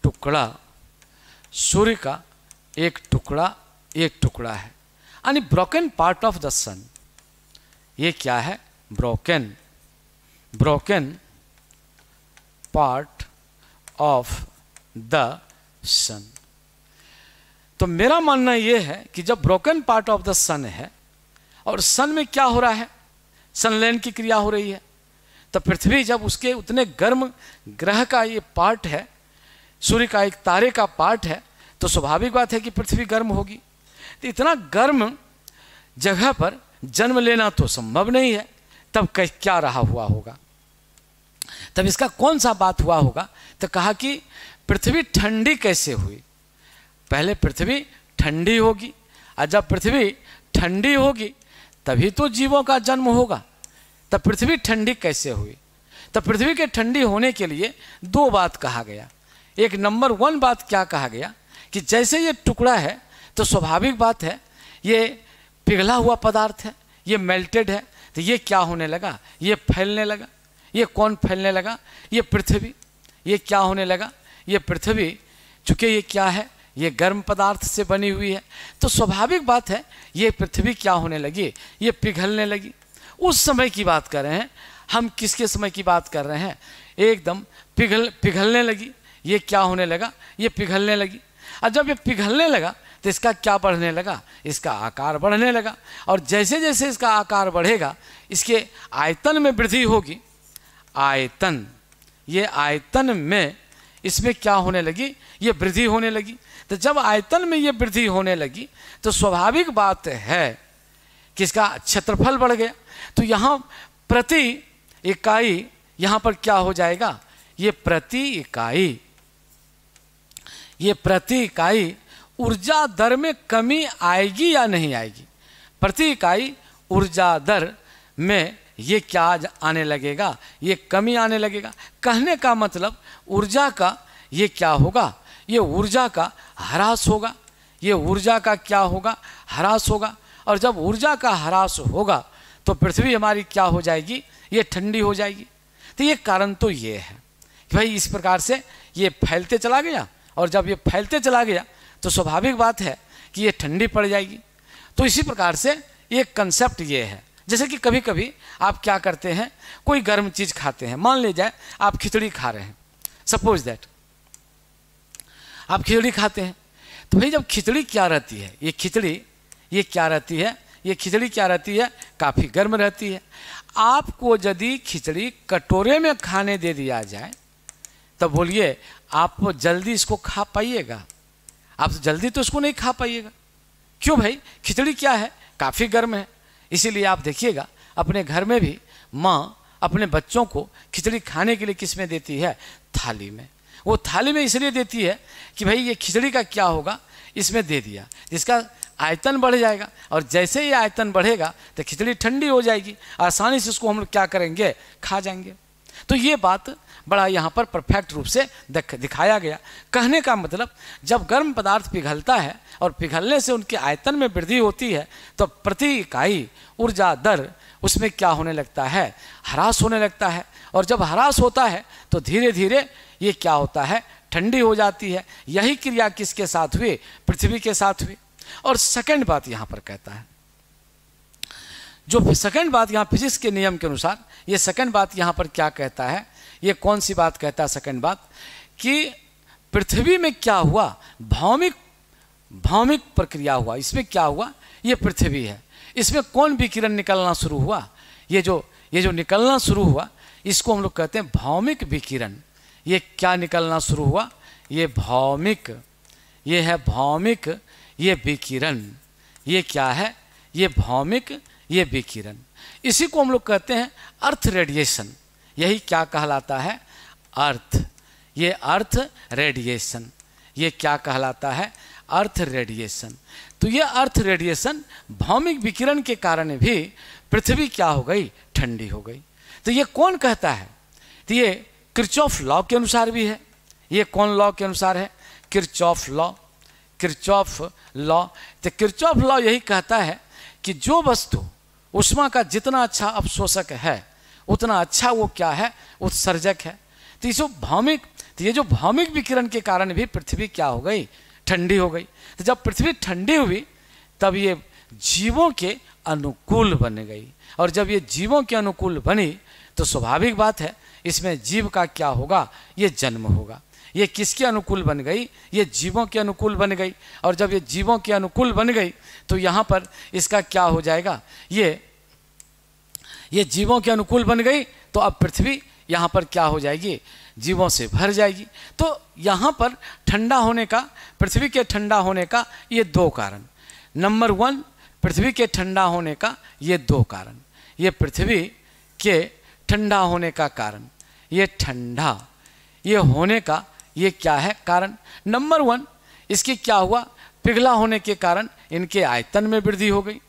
टुकड़ा, सूर्य का एक टुकड़ा है। यानी ब्रोकन पार्ट ऑफ द सन। ये क्या है? ब्रोकन पार्ट ऑफ द सन। तो मेरा मानना यह है कि जब ब्रोकन पार्ट ऑफ द सन है, और सन में क्या हो रहा है? सनलैंड की क्रिया हो रही है। तो पृथ्वी जब उसके उतने गर्म ग्रह का ये पार्ट है, सूर्य का एक तारे का पार्ट है, तो स्वाभाविक बात है कि पृथ्वी गर्म होगी। तो इतना गर्म जगह पर जन्म लेना तो संभव नहीं है। तब क्या रहा हुआ होगा? तब इसका कौन सा बात हुआ होगा? तो कहा कि पृथ्वी ठंडी कैसे हुई? पहले पृथ्वी ठंडी होगी, और जब पृथ्वी ठंडी होगी तभी तो जीवों का जन्म होगा। तब पृथ्वी ठंडी कैसे हुई? तब पृथ्वी के ठंडी होने के लिए दो बात कहा गया। एक नंबर 1 बात क्या कहा गया कि जैसे ये टुकड़ा है, तो स्वाभाविक बात है ये पिघला हुआ पदार्थ है, ये मेल्टेड है, तो ये क्या होने लगा? ये फैलने लगा। ये कौन फैलने लगा? ये पृथ्वी। ये क्या होने लगा? ये पृथ्वी चूँकि ये क्या है, ये गर्म पदार्थ से बनी हुई है, तो स्वाभाविक बात है ये पृथ्वी क्या होने लगी, ये पिघलने लगी। उस समय की बात कर रहे हैं हम, किसके समय की बात कर रहे हैं, एकदम पिघलने लगी। ये क्या होने लगा, ये पिघलने लगी। और जब ये पिघलने लगा तो इसका क्या बढ़ने लगा, इसका आकार बढ़ने लगा। और जैसे जैसे इसका आकार बढ़ेगा इसके आयतन में वृद्धि होगी। आयतन, ये आयतन में इसमें क्या होने लगी, ये वृद्धि होने लगी। तो जब आयतन में ये वृद्धि होने लगी तो स्वाभाविक बात है कि इसका क्षेत्रफल बढ़ गया। तो यहाँ प्रति इकाई, यहाँ पर क्या हो जाएगा, ये प्रति इकाई ऊर्जा दर में कमी आएगी या नहीं आएगी। प्रति इकाई ऊर्जा दर में ये क्या आने लगेगा, ये कमी आने लगेगा। कहने का मतलब ऊर्जा का ये क्या होगा, ये ऊर्जा का ह्रास होगा। ये ऊर्जा का क्या होगा, ह्रास होगा। और जब ऊर्जा का ह्रास होगा तो पृथ्वी हमारी क्या हो जाएगी, ये ठंडी हो जाएगी। तो ये कारण तो ये है कि भाई इस प्रकार से ये फैलते चला गया, और जब ये फैलते चला गया तो स्वाभाविक बात है कि ये ठंडी पड़ जाएगी। तो इसी प्रकार से ये कंसेप्ट ये है। जैसे कि कभी कभी आप क्या करते हैं, कोई गर्म चीज़ खाते हैं, मान ले जाए आप खिचड़ी खा रहे हैं, सपोज दैट आप खिचड़ी खाते हैं। तो भाई जब खिचड़ी क्या रहती है, ये खिचड़ी ये क्या रहती है, ये खिचड़ी क्या रहती है, काफ़ी गर्म रहती है। आपको यदि खिचड़ी कटोरे में खाने दे दिया जाए तो बोलिए आप जल्दी इसको खा पाइएगा, आप जल्दी तो इसको नहीं खा पाइएगा। क्यों भाई, खिचड़ी क्या है, काफ़ी गर्म है। इसीलिए आप देखिएगा अपने घर में भी माँ अपने बच्चों को खिचड़ी खाने के लिए किस में देती है, थाली में। वो थाली में इसलिए देती है कि भाई ये खिचड़ी का क्या होगा, इसमें दे दिया, जिसका आयतन बढ़ जाएगा। और जैसे ही आयतन बढ़ेगा तो खिचड़ी ठंडी हो जाएगी, आसानी से उसको हम लोग क्या करेंगे, खा जाएंगे। तो ये बात बड़ा यहाँ पर परफेक्ट रूप से दिखाया गया। कहने का मतलब जब गर्म पदार्थ पिघलता है और पिघलने से उनके आयतन में वृद्धि होती है तो प्रति इकाई ऊर्जा दर उसमें क्या होने लगता है, ह्रास होने लगता है। और जब ह्रास होता है तो धीरे धीरे ये क्या होता है, ठंडी हो जाती है। यही क्रिया किसके साथ हुई, पृथ्वी के साथ हुई। और सेकंड बात यहाँ पर कहता है, जो सेकंड बात यहाँ फिजिक्स के नियम के अनुसार, ये सेकंड बात यहाँ पर क्या कहता है, ये कौन सी बात कहता है सेकंड बात, कि पृथ्वी में क्या हुआ, भौमिक प्रक्रिया हुआ। इसमें क्या हुआ, ये पृथ्वी है, इसमें कौन विकिरण निकलना शुरू हुआ, ये जो निकलना शुरू हुआ इसको हम लोग कहते हैं भौमिक विकिरण। ये क्या निकलना शुरू हुआ, ये भौमिक, ये है भौमिक, ये विकिरण। ये क्या है, ये भौमिक, ये विकिरण। इसी को हम लोग कहते हैं अर्थ रेडिएशन। यही क्या कहलाता है, अर्थ, ये अर्थ रेडिएशन। ये क्या कहलाता है, अर्थ रेडिएशन। तो ये अर्थ रेडिएशन भौमिक विकिरण के कारण भी पृथ्वी क्या हो गई, ठंडी हो गई। तो ये कौन कहता है, तो ये किरचॉफ लॉ के अनुसार भी है। ये कौन लॉ के अनुसार है, किरचॉफ लॉ, किरचॉफ लॉ। तो किरचॉफ लॉ यही कहता है कि जो वस्तु ऊष्मा का जितना अच्छा अवशोषक है उतना अच्छा वो क्या है, उत्सर्जक है। तो ये जो भौमिक विकिरण के कारण भी पृथ्वी क्या हो गई, ठंडी हो गई। तो जब पृथ्वी ठंडी हुई तब ये जीवों के अनुकूल बन गई। और जब ये जीवों के अनुकूल बनी तो स्वाभाविक बात है इसमें जीव का क्या होगा, ये जन्म होगा। ये किसके अनुकूल बन गई, ये जीवों के अनुकूल बन गई। और जब ये जीवों के अनुकूल बन गई तो यहाँ पर इसका क्या हो जाएगा, ये जीवों के अनुकूल बन गई तो अब पृथ्वी यहाँ पर क्या हो जाएगी, जीवों से भर जाएगी। तो यहाँ पर ठंडा होने का, पृथ्वी के ठंडा होने का ये दो कारण। नंबर 1, पृथ्वी के ठंडा होने का ये दो कारण। ये पृथ्वी के ठंडा होने का कारण, ये ठंडा ये होने का ये क्या है कारण। नंबर 1, इसके क्या हुआ, पिघला होने के कारण इनके आयतन में वृद्धि हो गई।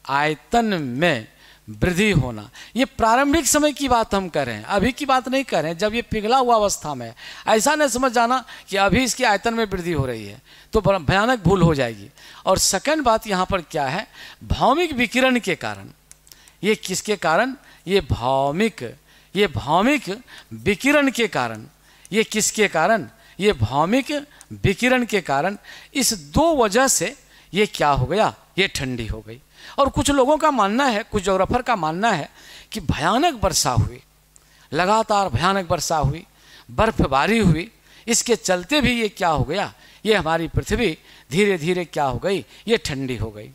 आयतन में वृद्धि होना, ये प्रारंभिक समय की बात हम कर रहे हैं, अभी की बात नहीं कर रहे हैं। जब ये पिघला हुआ अवस्था में, ऐसा नहीं समझ जाना कि अभी इसके आयतन में वृद्धि हो रही है, तो भयानक भूल हो जाएगी। और सेकंड बात यहाँ पर क्या है, भौमिक विकिरण के कारण। ये किसके कारण, ये भौमिक विकिरण के कारण। ये किसके कारण, ये भौमिक विकिरण के कारण इस दो वजह से ये क्या हो गया, ये ठंडी हो गई। और कुछ लोगों का मानना है, कुछ ज्योग्राफर का मानना है कि भयानक वर्षा हुई, लगातार भयानक वर्षा हुई, बर्फबारी हुई, इसके चलते भी ये क्या हो गया, ये हमारी पृथ्वी धीरे धीरे क्या हो गई, ये ठंडी हो गई।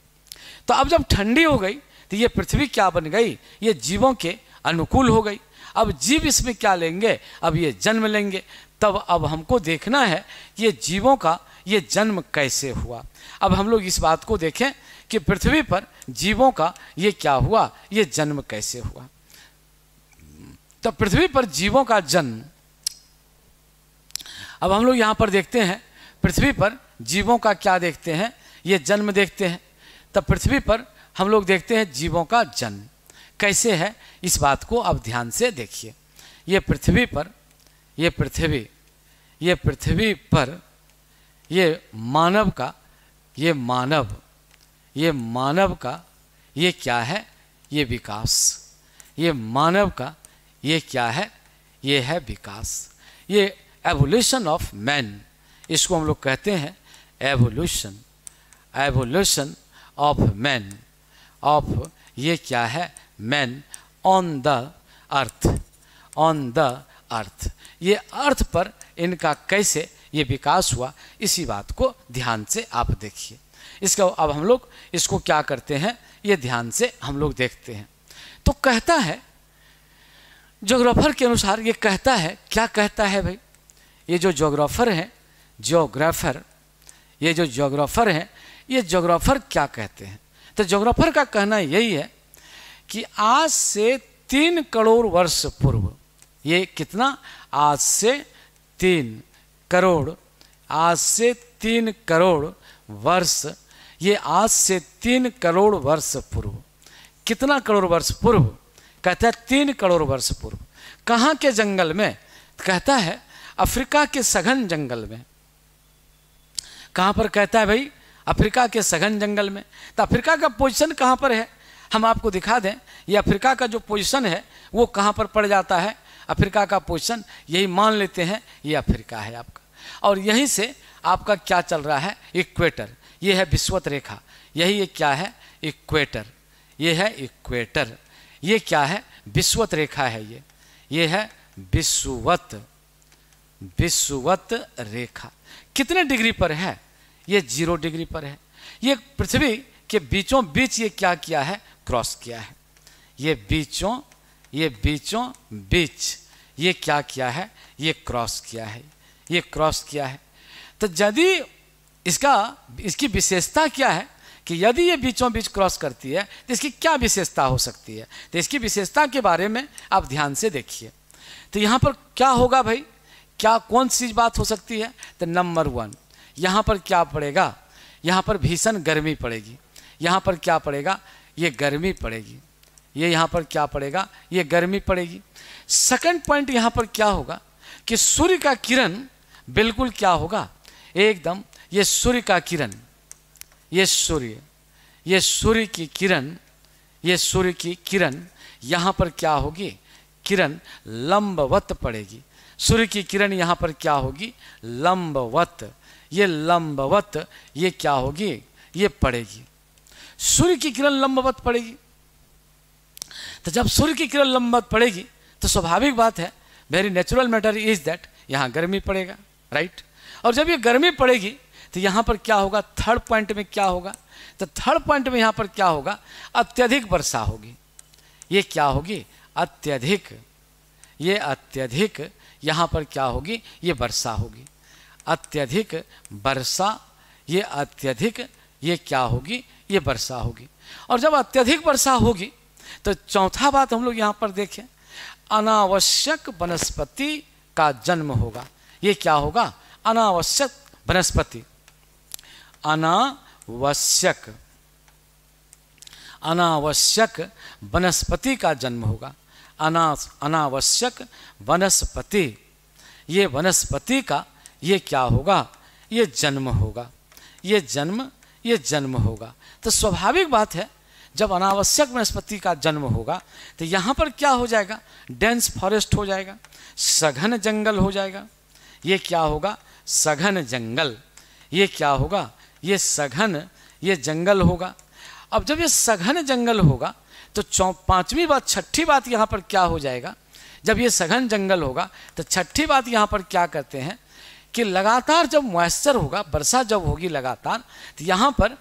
तो अब जब ठंडी हो गई तो ये पृथ्वी क्या बन गई, ये जीवों के अनुकूल हो गई। अब जीव इसमें क्या लेंगे, अब ये जन्म लेंगे। तब अब हमको देखना है ये जीवों का ये जन्म कैसे हुआ। अब हम लोग इस बात को देखें कि पृथ्वी पर जीवों का ये क्या हुआ, ये जन्म कैसे हुआ। तो पृथ्वी पर जीवों का जन्म, अब हम लोग यहाँ पर देखते हैं पृथ्वी पर जीवों का क्या देखते हैं, ये जन्म देखते हैं। तब पृथ्वी पर हम लोग देखते हैं जीवों का जन्म कैसे है, इस बात को अब ध्यान से देखिए। ये पृथ्वी पर, ये पृथ्वी पर ये मानव का, ये मानव का ये क्या है, ये विकास। ये मानव का ये क्या है, ये है विकास। ये एवोल्यूशन ऑफ मैन, इसको हम लोग कहते हैं एवोल्यूशन ऑफ मैन, ऑफ ये क्या है, मैन ऑन द अर्थ। ये अर्थ पर इनका कैसे ये विकास हुआ, इसी बात को ध्यान से आप देखिए। इसका अब हम लोग इसको क्या करते हैं, ये ध्यान से हम लोग देखते हैं। तो कहता है ज्योग्राफर के अनुसार, ये कहता है, क्या कहता है भाई, ये जो ज्योग्राफर हैं, ये जो ज्योग्राफर हैं, ये ज्योग्राफर क्या कहते हैं। तो ज्योग्राफर का कहना यही है कि आज से 3 करोड़ वर्ष पूर्व, ये कितना, आज से 3 करोड़ वर्ष, ये आज से 3 करोड़ वर्ष पूर्व, कितना करोड़ वर्ष पूर्व, कहता है 3 करोड़ वर्ष पूर्व। कहाँ के जंगल में, कहता है अफ्रीका के सघन जंगल में। कहाँ पर कहता है भाई, अफ्रीका के सघन जंगल में। तो अफ्रीका का पोजीशन कहाँ पर है, हम आपको दिखा दें। ये अफ्रीका का जो पोजीशन है वो कहाँ पर पड़ जाता है, अफ्रीका का पोजीशन यही मान लेते हैं, ये अफ्रीका है आपका। और यहीं से आपका क्या चल रहा है, इक्वेटर, ये है विषुवत रेखा, यही ये क्या है, इक्वेटर, ये है इक्वेटर। ये क्या है, विषुवत रेखा है, ये है विषुवत रेखा। कितने डिग्री पर है, ये 0 डिग्री पर है। ये पृथ्वी के बीचों बीच ये क्या किया है, क्रॉस किया है। ये बीचों बीच ये क्या किया है, ये क्रॉस किया है, ये क्रॉस किया है। तो यदि इसकी विशेषता क्या है कि यदि ये बीचों बीच क्रॉस करती है तो इसकी क्या विशेषता हो सकती है। तो इसकी विशेषता के बारे में आप ध्यान से देखिए। तो यहाँ पर क्या होगा भाई, क्या कौन सी बात हो सकती है। तो नंबर 1, यहाँ पर क्या पड़ेगा, यहाँ पर भीषण गर्मी पड़ेगी। यहाँ पर क्या पड़ेगा, ये गर्मी पड़ेगी। ये यहाँ पर क्या पड़ेगा, ये गर्मी पड़ेगी। सेकंड पॉइंट यहाँ पर क्या होगा कि सूर्य का किरण बिल्कुल क्या होगा, एकदम ये सूर्य का किरण, ये सूर्य की किरण यहाँ पर क्या होगी, किरण लंबवत पड़ेगी। सूर्य की किरण यहाँ पर क्या होगी, लंबवत। ये लंबवत ये क्या होगी, ये पड़ेगी। सूर्य की किरण लंबवत पड़ेगी। तो जब सूर्य की किरण लंबवत पड़ेगी तो स्वाभाविक बात है, very natural matter is that यहाँ गर्मी पड़ेगा, राइट। और जब ये गर्मी पड़ेगी तो यहाँ पर क्या होगा, थर्ड पॉइंट में क्या होगा, तो थर्ड पॉइंट में यहाँ पर क्या होगा, अत्यधिक वर्षा होगी। ये क्या होगी, अत्यधिक, ये अत्यधिक यहाँ पर क्या होगी, ये वर्षा होगी। अत्यधिक वर्षा, ये अत्यधिक ये क्या होगी, ये वर्षा होगी। और जब अत्यधिक वर्षा होगी तो चौथा बात हम लोग यहाँ पर देखें, अनावश्यक वनस्पति का जन्म होगा। ये क्या होगा, अनावश्यक वनस्पति, अनावश्यक वनस्पति का जन्म होगा। अनावश्यक वनस्पति, ये वनस्पति का ये क्या होगा, ये जन्म होगा। ये जन्म होगा। तो स्वाभाविक बात है, जब अनावश्यक वनस्पति का जन्म होगा तो यहाँ पर क्या हो जाएगा, डेंस फॉरेस्ट हो जाएगा, सघन जंगल हो जाएगा। ये क्या होगा? सघन जंगल। ये क्या होगा? ये सघन, ये जंगल होगा। अब जब ये सघन जंगल होगा तो पांचवी बात, छठी बात यहाँ पर क्या हो जाएगा? जब ये सघन जंगल होगा तो छठी बात यहाँ पर क्या करते हैं कि लगातार जब मॉइस्चर होगा, वर्षा जब होगी लगातार, तो यहाँ पर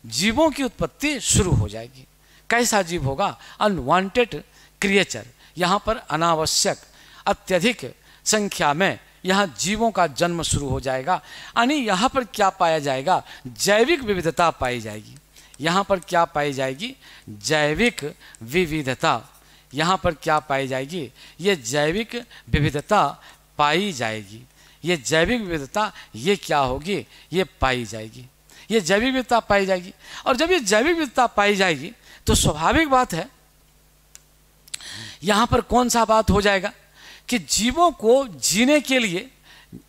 जीवों की उत्पत्ति शुरू हो जाएगी। कैसा जीव होगा? Unwanted creature. यहाँ पर अनावश्यक अत्यधिक संख्या में यहाँ जीवों का जन्म शुरू हो जाएगा। यानी यहाँ पर क्या पाया जाएगा? जैविक विविधता पाई जाएगी। यहाँ पर क्या पाई जाएगी? जैविक विविधता। यहाँ पर क्या पाई जाएगी? ये जैविक विविधता पाई जाएगी। ये जैविक विविधता ये क्या होगी? ये पाई जाएगी। ये जैविक विविधता पाई जाएगी। और जब ये जैविक विविधता पाई जाएगी तो स्वाभाविक बात है यहाँ पर कौन सा बात हो जाएगा कि जीवों को जीने के लिए,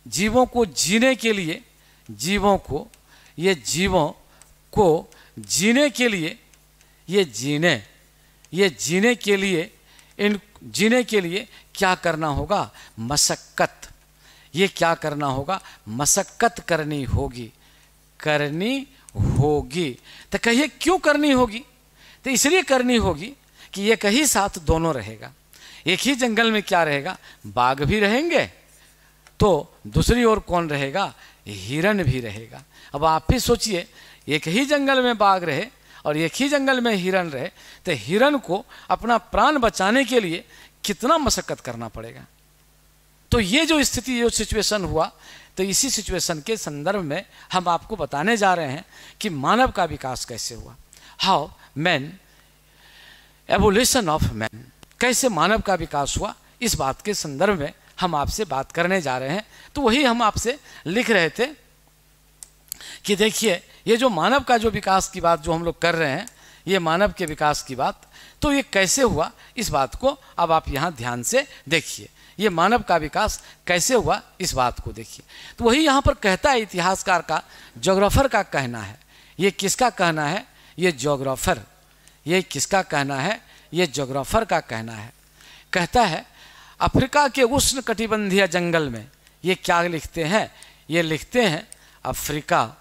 जीवों को जीने के लिए, जीवों को जीने के लिए, ये जीने के लिए, इन जीने के लिए क्या करना होगा? मशक्कत। ये क्या करना होगा? मशक्कत करनी होगी, करनी होगी। तो कहिए क्यों करनी होगी? तो इसलिए करनी होगी कि एक ही साथ दोनों रहेगा। एक ही जंगल में क्या रहेगा? बाघ भी रहेंगे, तो दूसरी ओर कौन रहेगा? हिरण भी रहेगा। अब आप ही सोचिए, एक ही जंगल में बाघ रहे और एक ही जंगल में हिरण रहे, तो हिरण को अपना प्राण बचाने के लिए कितना मशक्कत करना पड़ेगा। तो ये जो स्थिति, जो सिचुएशन हुआ, तो इसी सिचुएशन के संदर्भ में हम आपको बताने जा रहे हैं कि मानव का विकास कैसे हुआ। How man, evolution of man, कैसे मानव का विकास हुआ, इस बात के संदर्भ में हम आपसे बात करने जा रहे हैं। तो वही हम आपसे लिख रहे थे कि देखिए, ये जो मानव का जो विकास की बात जो हम लोग कर रहे हैं, ये मानव के विकास की बात, तो ये कैसे हुआ, इस बात को अब आप यहाँ ध्यान से देखिए। ये मानव का विकास कैसे हुआ, इस बात को देखिए। तो वही यहाँ पर कहता है, इतिहासकार का, ज्योग्राफर का कहना है। ये किसका कहना है? ये ज्योग्राफर। ये किसका कहना है? ये ज्योग्राफर का कहना है। कहता है अफ्रीका के उष्ण कटिबंधीय जंगल में, ये क्या लिखते हैं? ये लिखते हैं अफ्रीका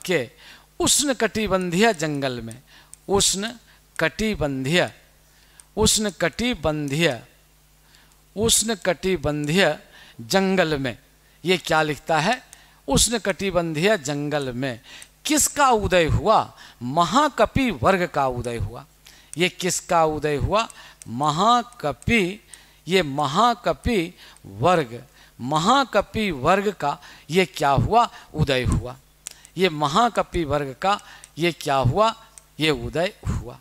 के उष्ण कटिबंधीय जंगल में, उष्ण कटिबंधीय जंगल में, ये क्या लिखता है? उष्ण कटिबंधीय जंगल में किसका उदय हुआ? महाकपि वर्ग का उदय हुआ। ये किसका उदय हुआ? महाकपि। ये महाकपि वर्ग का ये क्या हुआ? उदय हुआ। ये महाकपि वर्ग का ये क्या हुआ? ये उदय हुआ।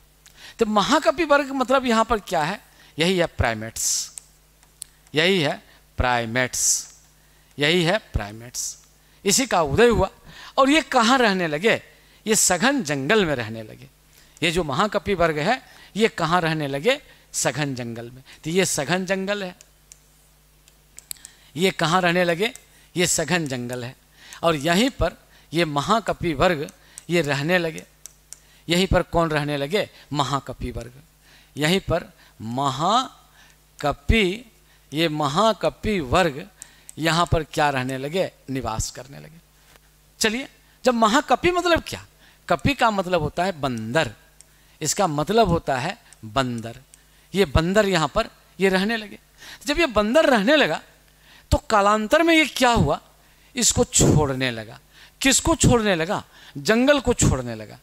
तो महाकपि वर्ग मतलब यहाँ पर क्या है? यही है प्राइमेट्स। यही है प्राइमेट्स। इसी का उदय हुआ। और ये कहाँ रहने लगे? ये सघन जंगल में रहने लगे। ये जो महाकपि वर्ग है, ये कहाँ रहने लगे? सघन जंगल में। तो ये सघन जंगल है। ये कहाँ रहने लगे? ये सघन जंगल है। और यहीं पर ये महाकपि वर्ग ये रहने लगे। यहीं पर कौन रहने लगे? महाकपि वर्ग। यहीं पर महाकपि वर्ग यहाँ पर क्या रहने लगे? निवास करने लगे। चलिए, जब महाकपि मतलब क्या? कपि का मतलब होता है बंदर। इसका मतलब होता है बंदर। ये बंदर यहाँ पर ये रहने लगे। जब ये बंदर रहने लगा तो कालांतर में ये क्या हुआ? इसको छोड़ने लगा। किसको छोड़ने लगा? जंगल को छोड़ने लगा।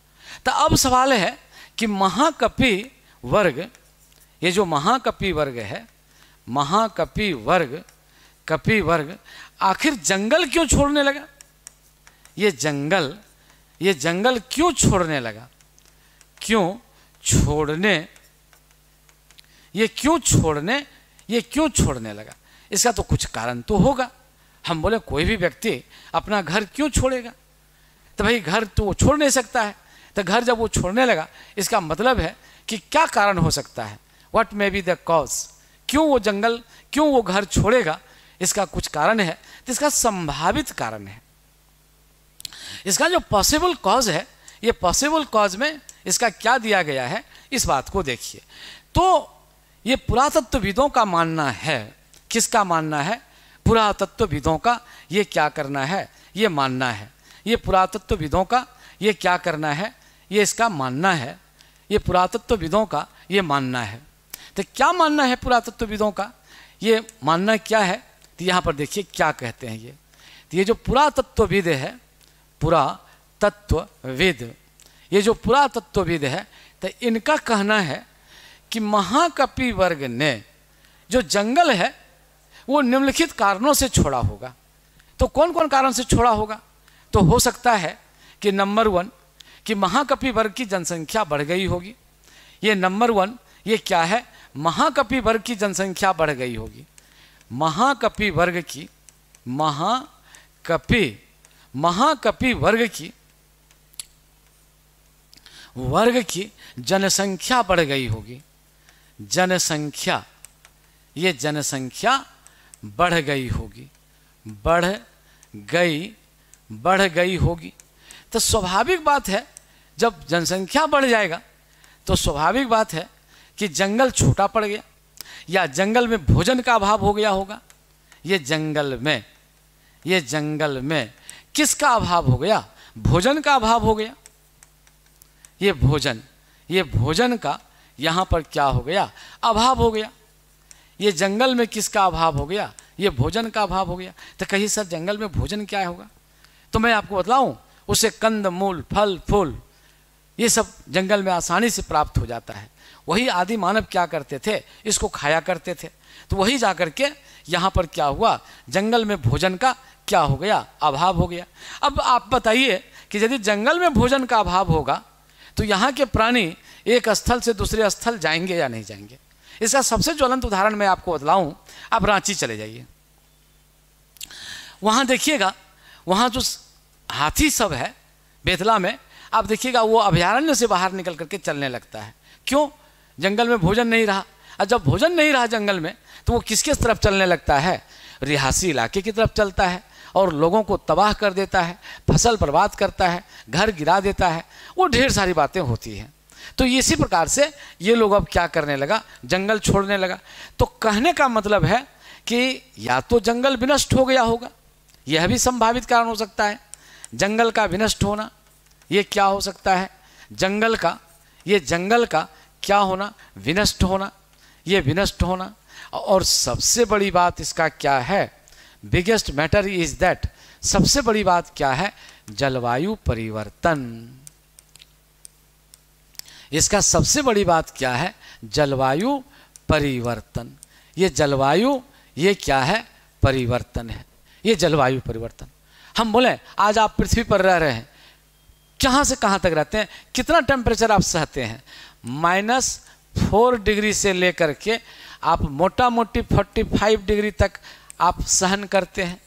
तो अब सवाल है कि महाकपि वर्ग, ये जो महाकपि वर्ग है, महाकपि वर्ग, कपि वर्ग आखिर जंगल क्यों छोड़ने लगा? ये जंगल क्यों छोड़ने लगा? ये क्यों छोड़ने लगा? इसका तो कुछ कारण तो होगा। हम बोले कोई भी व्यक्ति अपना घर क्यों छोड़ेगा? तो भाई घर तो वो छोड़ नहीं सकता है। तो घर जब वो छोड़ने लगा, इसका मतलब है कि क्या कारण हो सकता है? What may be the cause? क्यों वो जंगल, क्यों वो घर छोड़ेगा? इसका कुछ कारण है। तो इसका संभावित कारण है। इसका जो पॉसिबल कॉज है, ये पॉसिबल कॉज में इसका क्या दिया गया है, इस बात को देखिए। तो ये पुरातत्वविदों का मानना है किसका मानना है? पुरातत्वविदों का ये क्या करना है, ये मानना है। ये पुरातत्वविदों का ये क्या करना है, ये इसका मानना है। ये पुरातत्वविदों का ये मानना है। तो क्या मानना है पुरातत्वविदों का? ये मानना क्या है? तो यहाँ पर देखिए क्या कहते हैं ये। तो ये जो पुरातत्वविद है, पुरातत्वविद, ये जो पुरातत्वविद है, तो इनका कहना है कि महाकपि वर्ग ने जो जंगल है वो निम्नलिखित कारणों से छोड़ा होगा। तो कौन कौन कारण से छोड़ा होगा? तो हो सकता है कि नंबर 1 कि महाकपि वर्ग की जनसंख्या बढ़ गई होगी। ये नंबर 1 ये क्या है? महाकपि वर्ग की जनसंख्या बढ़ गई होगी। महाकपि वर्ग की महाकपि वर्ग की जनसंख्या बढ़ गई होगी। जनसंख्या, ये जनसंख्या बढ़ गई होगी, बढ़ गई होगी। तो स्वाभाविक बात है, जब जनसंख्या बढ़ जाएगा तो स्वाभाविक बात है कि जंगल छोटा पड़ गया या जंगल में भोजन का अभाव हो गया होगा। ये जंगल में किसका अभाव हो गया? भोजन का अभाव हो गया। ये भोजन का यहाँ पर क्या हो गया? अभाव हो गया। ये जंगल में किसका अभाव हो गया? ये भोजन का अभाव हो गया। तो कहीं सर जंगल में भोजन क्या होगा? तो मैं आपको बतलाऊं, उसे कंद मूल फल फूल ये सब जंगल में आसानी से प्राप्त हो जाता है। वही आदि मानव क्या करते थे? इसको खाया करते थे। तो वही जा कर के यहाँ पर क्या हुआ? जंगल में भोजन का क्या हो गया? अभाव हो गया। अब आप बताइए कि यदि जंगल में भोजन का अभाव होगा तो यहाँ के प्राणी एक स्थल से दूसरे स्थल जाएंगे या नहीं जाएंगे? इसका सबसे ज्वलंत उदाहरण मैं आपको बतलाऊं। आप रांची चले जाइए, वहाँ देखिएगा, वहाँ जो हाथी सब है बेतला में, आप देखिएगा वो अभयारण्य से बाहर निकल करके चलने लगता है। क्यों? जंगल में भोजन नहीं रहा। और जब भोजन नहीं रहा जंगल में तो वो किसके तरफ चलने लगता है? रिहासी इलाके की तरफ चलता है और लोगों को तबाह कर देता है, फसल बर्बाद करता है, घर गिरा देता है, वो ढेर सारी बातें होती हैं। तो इसी प्रकार से ये लोग अब क्या करने लगा? जंगल छोड़ने लगा। तो कहने का मतलब है कि या तो जंगल विनष्ट हो गया होगा, यह भी संभावित कारण हो सकता है। जंगल का विनष्ट होना, ये क्या हो सकता है? जंगल का क्या होना? विनष्ट होना, ये विनष्ट होना। और सबसे बड़ी बात इसका क्या है? बिगेस्ट मैटर इज दैट, सबसे बड़ी बात क्या है? जलवायु परिवर्तन। इसका सबसे बड़ी बात क्या है? जलवायु परिवर्तन। ये जलवायु ये क्या है? परिवर्तन है। ये जलवायु परिवर्तन। हम बोले आज आप पृथ्वी पर रह रहे हैं, कहाँ से कहाँ तक रहते हैं? कितना टेम्परेचर आप सहते हैं? -4 डिग्री से लेकर के आप मोटा मोटी 45 डिग्री तक आप सहन करते हैं।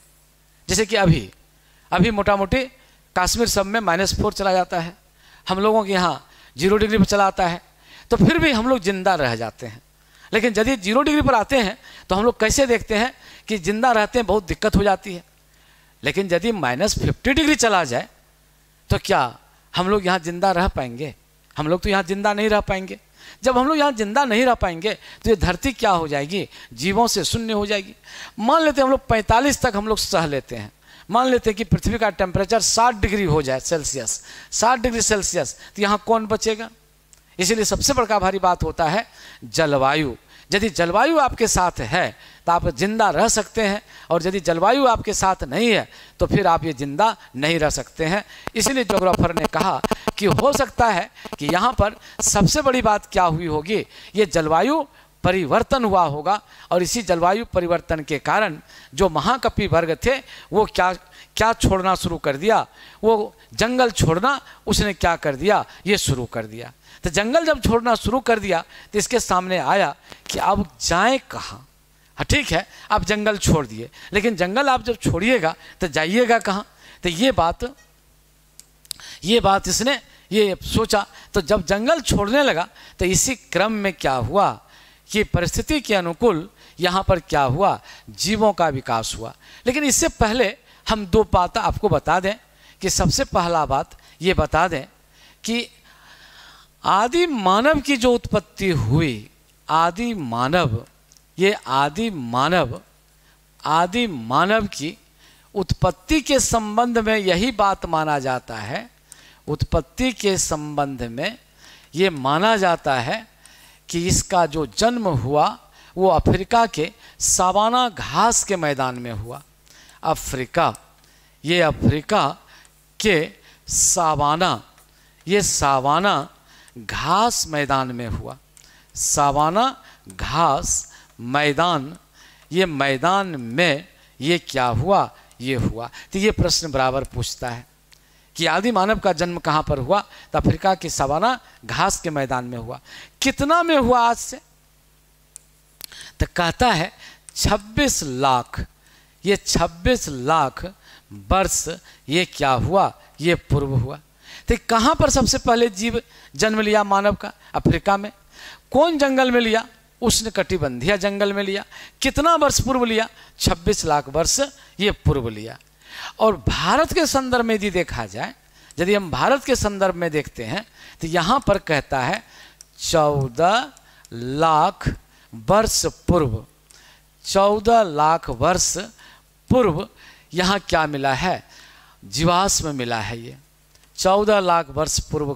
जैसे कि अभी मोटा मोटी कश्मीर सब में -4 चला जाता है, हम लोगों के यहाँ 0 डिग्री पर चला आता है, तो फिर भी हम लोग जिंदा रह जाते हैं। लेकिन यदि 0 डिग्री पर आते हैं तो हम लोग कैसे देखते हैं कि जिंदा रहते हैं, बहुत दिक्कत हो जाती है। लेकिन यदि -50 डिग्री चला जाए तो क्या हम लोग यहाँ जिंदा रह पाएंगे? हम लोग तो यहाँ जिंदा नहीं रह पाएंगे। जब हम लोग यहाँ जिंदा नहीं रह पाएंगे तो ये धरती क्या हो जाएगी? जीवों से शून्य हो जाएगी। मान लेते हैं हम लोग 45 तक हम लोग सह लेते हैं, मान लेते हैं कि पृथ्वी का टेम्परेचर 60 डिग्री हो जाए सेल्सियस, 60 डिग्री सेल्सियस, तो यहाँ कौन बचेगा? इसीलिए सबसे बड़ा भारी बात होता है जलवायु। यदि जलवायु आपके साथ है तो आप जिंदा रह सकते हैं, और यदि जलवायु आपके साथ नहीं है तो फिर आप ये जिंदा नहीं रह सकते हैं। इसीलिए ज्योग्राफर ने कहा कि हो सकता है कि यहाँ पर सबसे बड़ी बात क्या हुई होगी? ये जलवायु परिवर्तन हुआ होगा। और इसी जलवायु परिवर्तन के कारण जो महाकपि वर्ग थे वो क्या छोड़ना शुरू कर दिया? वो जंगल छोड़ना उसने क्या कर दिया? ये शुरू कर दिया। तो जंगल जब छोड़ना शुरू कर दिया तो इसके सामने आया कि अब जाएं कहाँ? हाँ ठीक है, आप जंगल छोड़ दिए, लेकिन जंगल आप जब छोड़िएगा तो जाइएगा कहाँ? तो ये बात इसने ये सोचा। तो जब जंगल छोड़ने लगा तो इसी क्रम में क्या हुआ कि परिस्थिति के अनुकूल यहाँ पर क्या हुआ? जीवों का विकास हुआ। लेकिन इससे पहले हम 2 बात आपको बता दें कि सबसे पहला बात ये बता दें कि आदि मानव की जो उत्पत्ति हुई, आदि मानव आदि मानव की उत्पत्ति के संबंध में यही बात माना जाता है, उत्पत्ति के संबंध में ये माना जाता है कि इसका जो जन्म हुआ वो अफ्रीका के सावाना घास के मैदान में हुआ। अफ्रीका, ये अफ्रीका के सावाना, ये सावाना घास मैदान में हुआ। सावाना घास मैदान, ये मैदान में ये क्या हुआ, ये हुआ। तो ये प्रश्न बराबर पूछता है कि आदि मानव का जन्म कहाँ पर हुआ, तो अफ्रीका के सावाना घास के मैदान में हुआ। कितना में हुआ आज से, तो कहता है 26 लाख, ये 26 लाख वर्ष ये क्या हुआ, ये पूर्व हुआ। तो कहाँ पर सबसे पहले जीव जन्म लिया मानव का, अफ्रीका में। कौन जंगल में लिया, उष्णकटिबंधीय जंगल में लिया। कितना वर्ष पूर्व लिया, 26 लाख वर्ष ये पूर्व लिया। और भारत के संदर्भ में यदि देखा जाए, यदि हम भारत के संदर्भ में देखते हैं तो यहाँ पर कहता है 14 लाख वर्ष पूर्व, 14 लाख वर्ष पूर्व यहाँ क्या मिला है, जीवाश्म मिला है। ये 14 लाख वर्ष पूर्व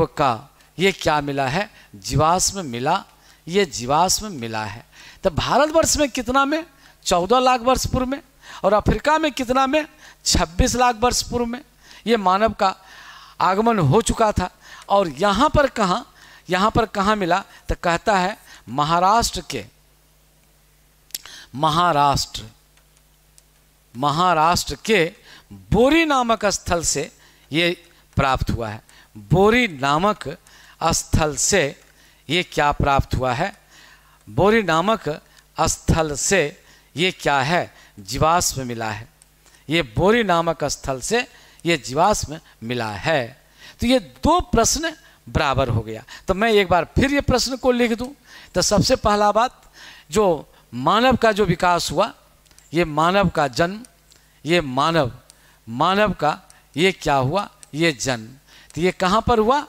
का ये क्या मिला है, जीवाश्म मिला, ये जीवाश्म मिला है। तो भारतवर्ष में कितना में, 14 लाख वर्ष पूर्व में, और अफ्रीका में कितना में, 26 लाख वर्ष पूर्व में ये मानव का आगमन हो चुका था। और यहाँ पर कहाँ मिला, तो कहता है महाराष्ट्र के बोरी नामक स्थल से ये प्राप्त हुआ है। बोरी नामक स्थल से ये क्या प्राप्त हुआ है, बोरी नामक स्थल से ये क्या है, जीवाश्म मिला है। ये बोरी नामक स्थल से ये जीवाश्म मिला है। तो ये दो प्रश्न बराबर हो गया। तो मैं एक बार फिर ये प्रश्न को लिख दूं। तो सबसे पहला बात, जो मानव का जो विकास हुआ, ये मानव का जन्म, ये मानव का ये क्या हुआ, ये जन्म। तो ये कहाँ पर हुआ,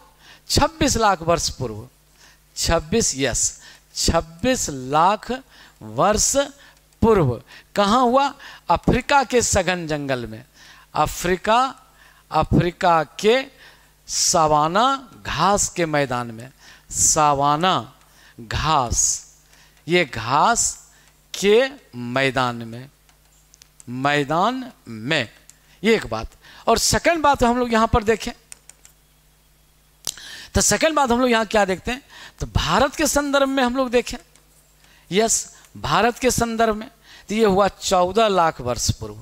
26 लाख वर्ष पूर्व, 26 लाख वर्ष पूर्व। कहाँ हुआ, अफ्रीका के सघन जंगल में। अफ्रीका के सावाना घास के मैदान में। सावाना घास, ये घास के मैदान में, ये एक बात। और सेकंड बात हम लोग यहाँ पर देखें, तो सेकंड बात हम लोग यहाँ क्या देखते हैं, तो भारत के संदर्भ में हम लोग देखें। यस, भारत के संदर्भ में तो ये हुआ 14 लाख वर्ष पूर्व।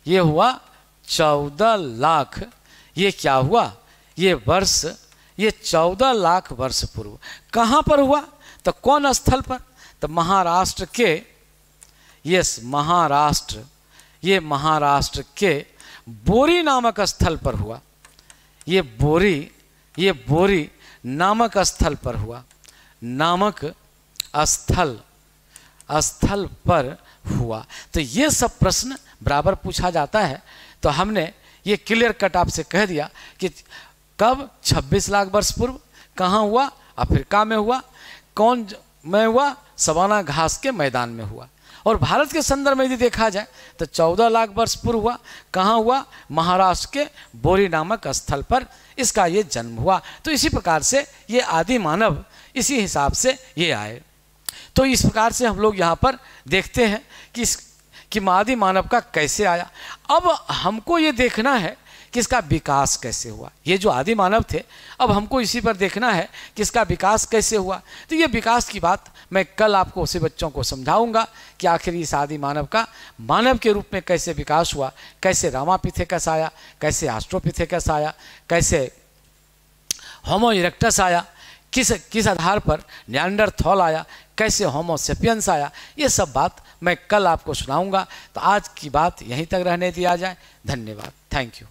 ये हुआ 14 लाख, ये क्या हुआ, ये वर्ष, ये 14 लाख वर्ष पूर्व। कहाँ पर हुआ, तो कौन स्थल पर, तो महाराष्ट्र के, यस महाराष्ट्र, ये महाराष्ट्र के बोरी नामक स्थल पर हुआ। ये बोरी नामक स्थल पर हुआ, नामक स्थल पर हुआ। तो ये सब प्रश्न बराबर पूछा जाता है। तो हमने ये क्लियर कट आपसे कह दिया कि कब, 26 लाख वर्ष पूर्व। कहाँ हुआ, अफ्रीका में हुआ। कौन में हुआ, सवाना घास के मैदान में हुआ। और भारत के संदर्भ में यदि देखा जाए तो 14 लाख वर्ष पूर्व हुआ। कहाँ हुआ, महाराष्ट्र के बोरी नामक स्थल पर इसका ये जन्म हुआ। तो इसी प्रकार से ये आदि मानव इसी हिसाब से ये आए। तो इस प्रकार से हम लोग यहाँ पर देखते हैं कि आदि मानव का कैसे आया। अब हमको ये देखना है कि इसका विकास कैसे हुआ। ये जो आदि मानव थे, अब हमको इसी पर देखना है कि इसका विकास कैसे हुआ। तो ये विकास की बात मैं कल आपको उसे बच्चों को समझाऊंगा कि आखिर इस आदि मानव का मानव के रूप में कैसे विकास हुआ, कैसे रामापिथेकस आया, कैसे ऑस्ट्रोपिथेकस आया, कैसे होमो इरेक्टस आया, किस आधार पर निएंडरथॉल आया, कैसे होमो सेपियंस आया। ये सब बात मैं कल आपको सुनाऊंगा। तो आज की बात यहीं तक रहने दिया जाए। धन्यवाद, थैंक यू।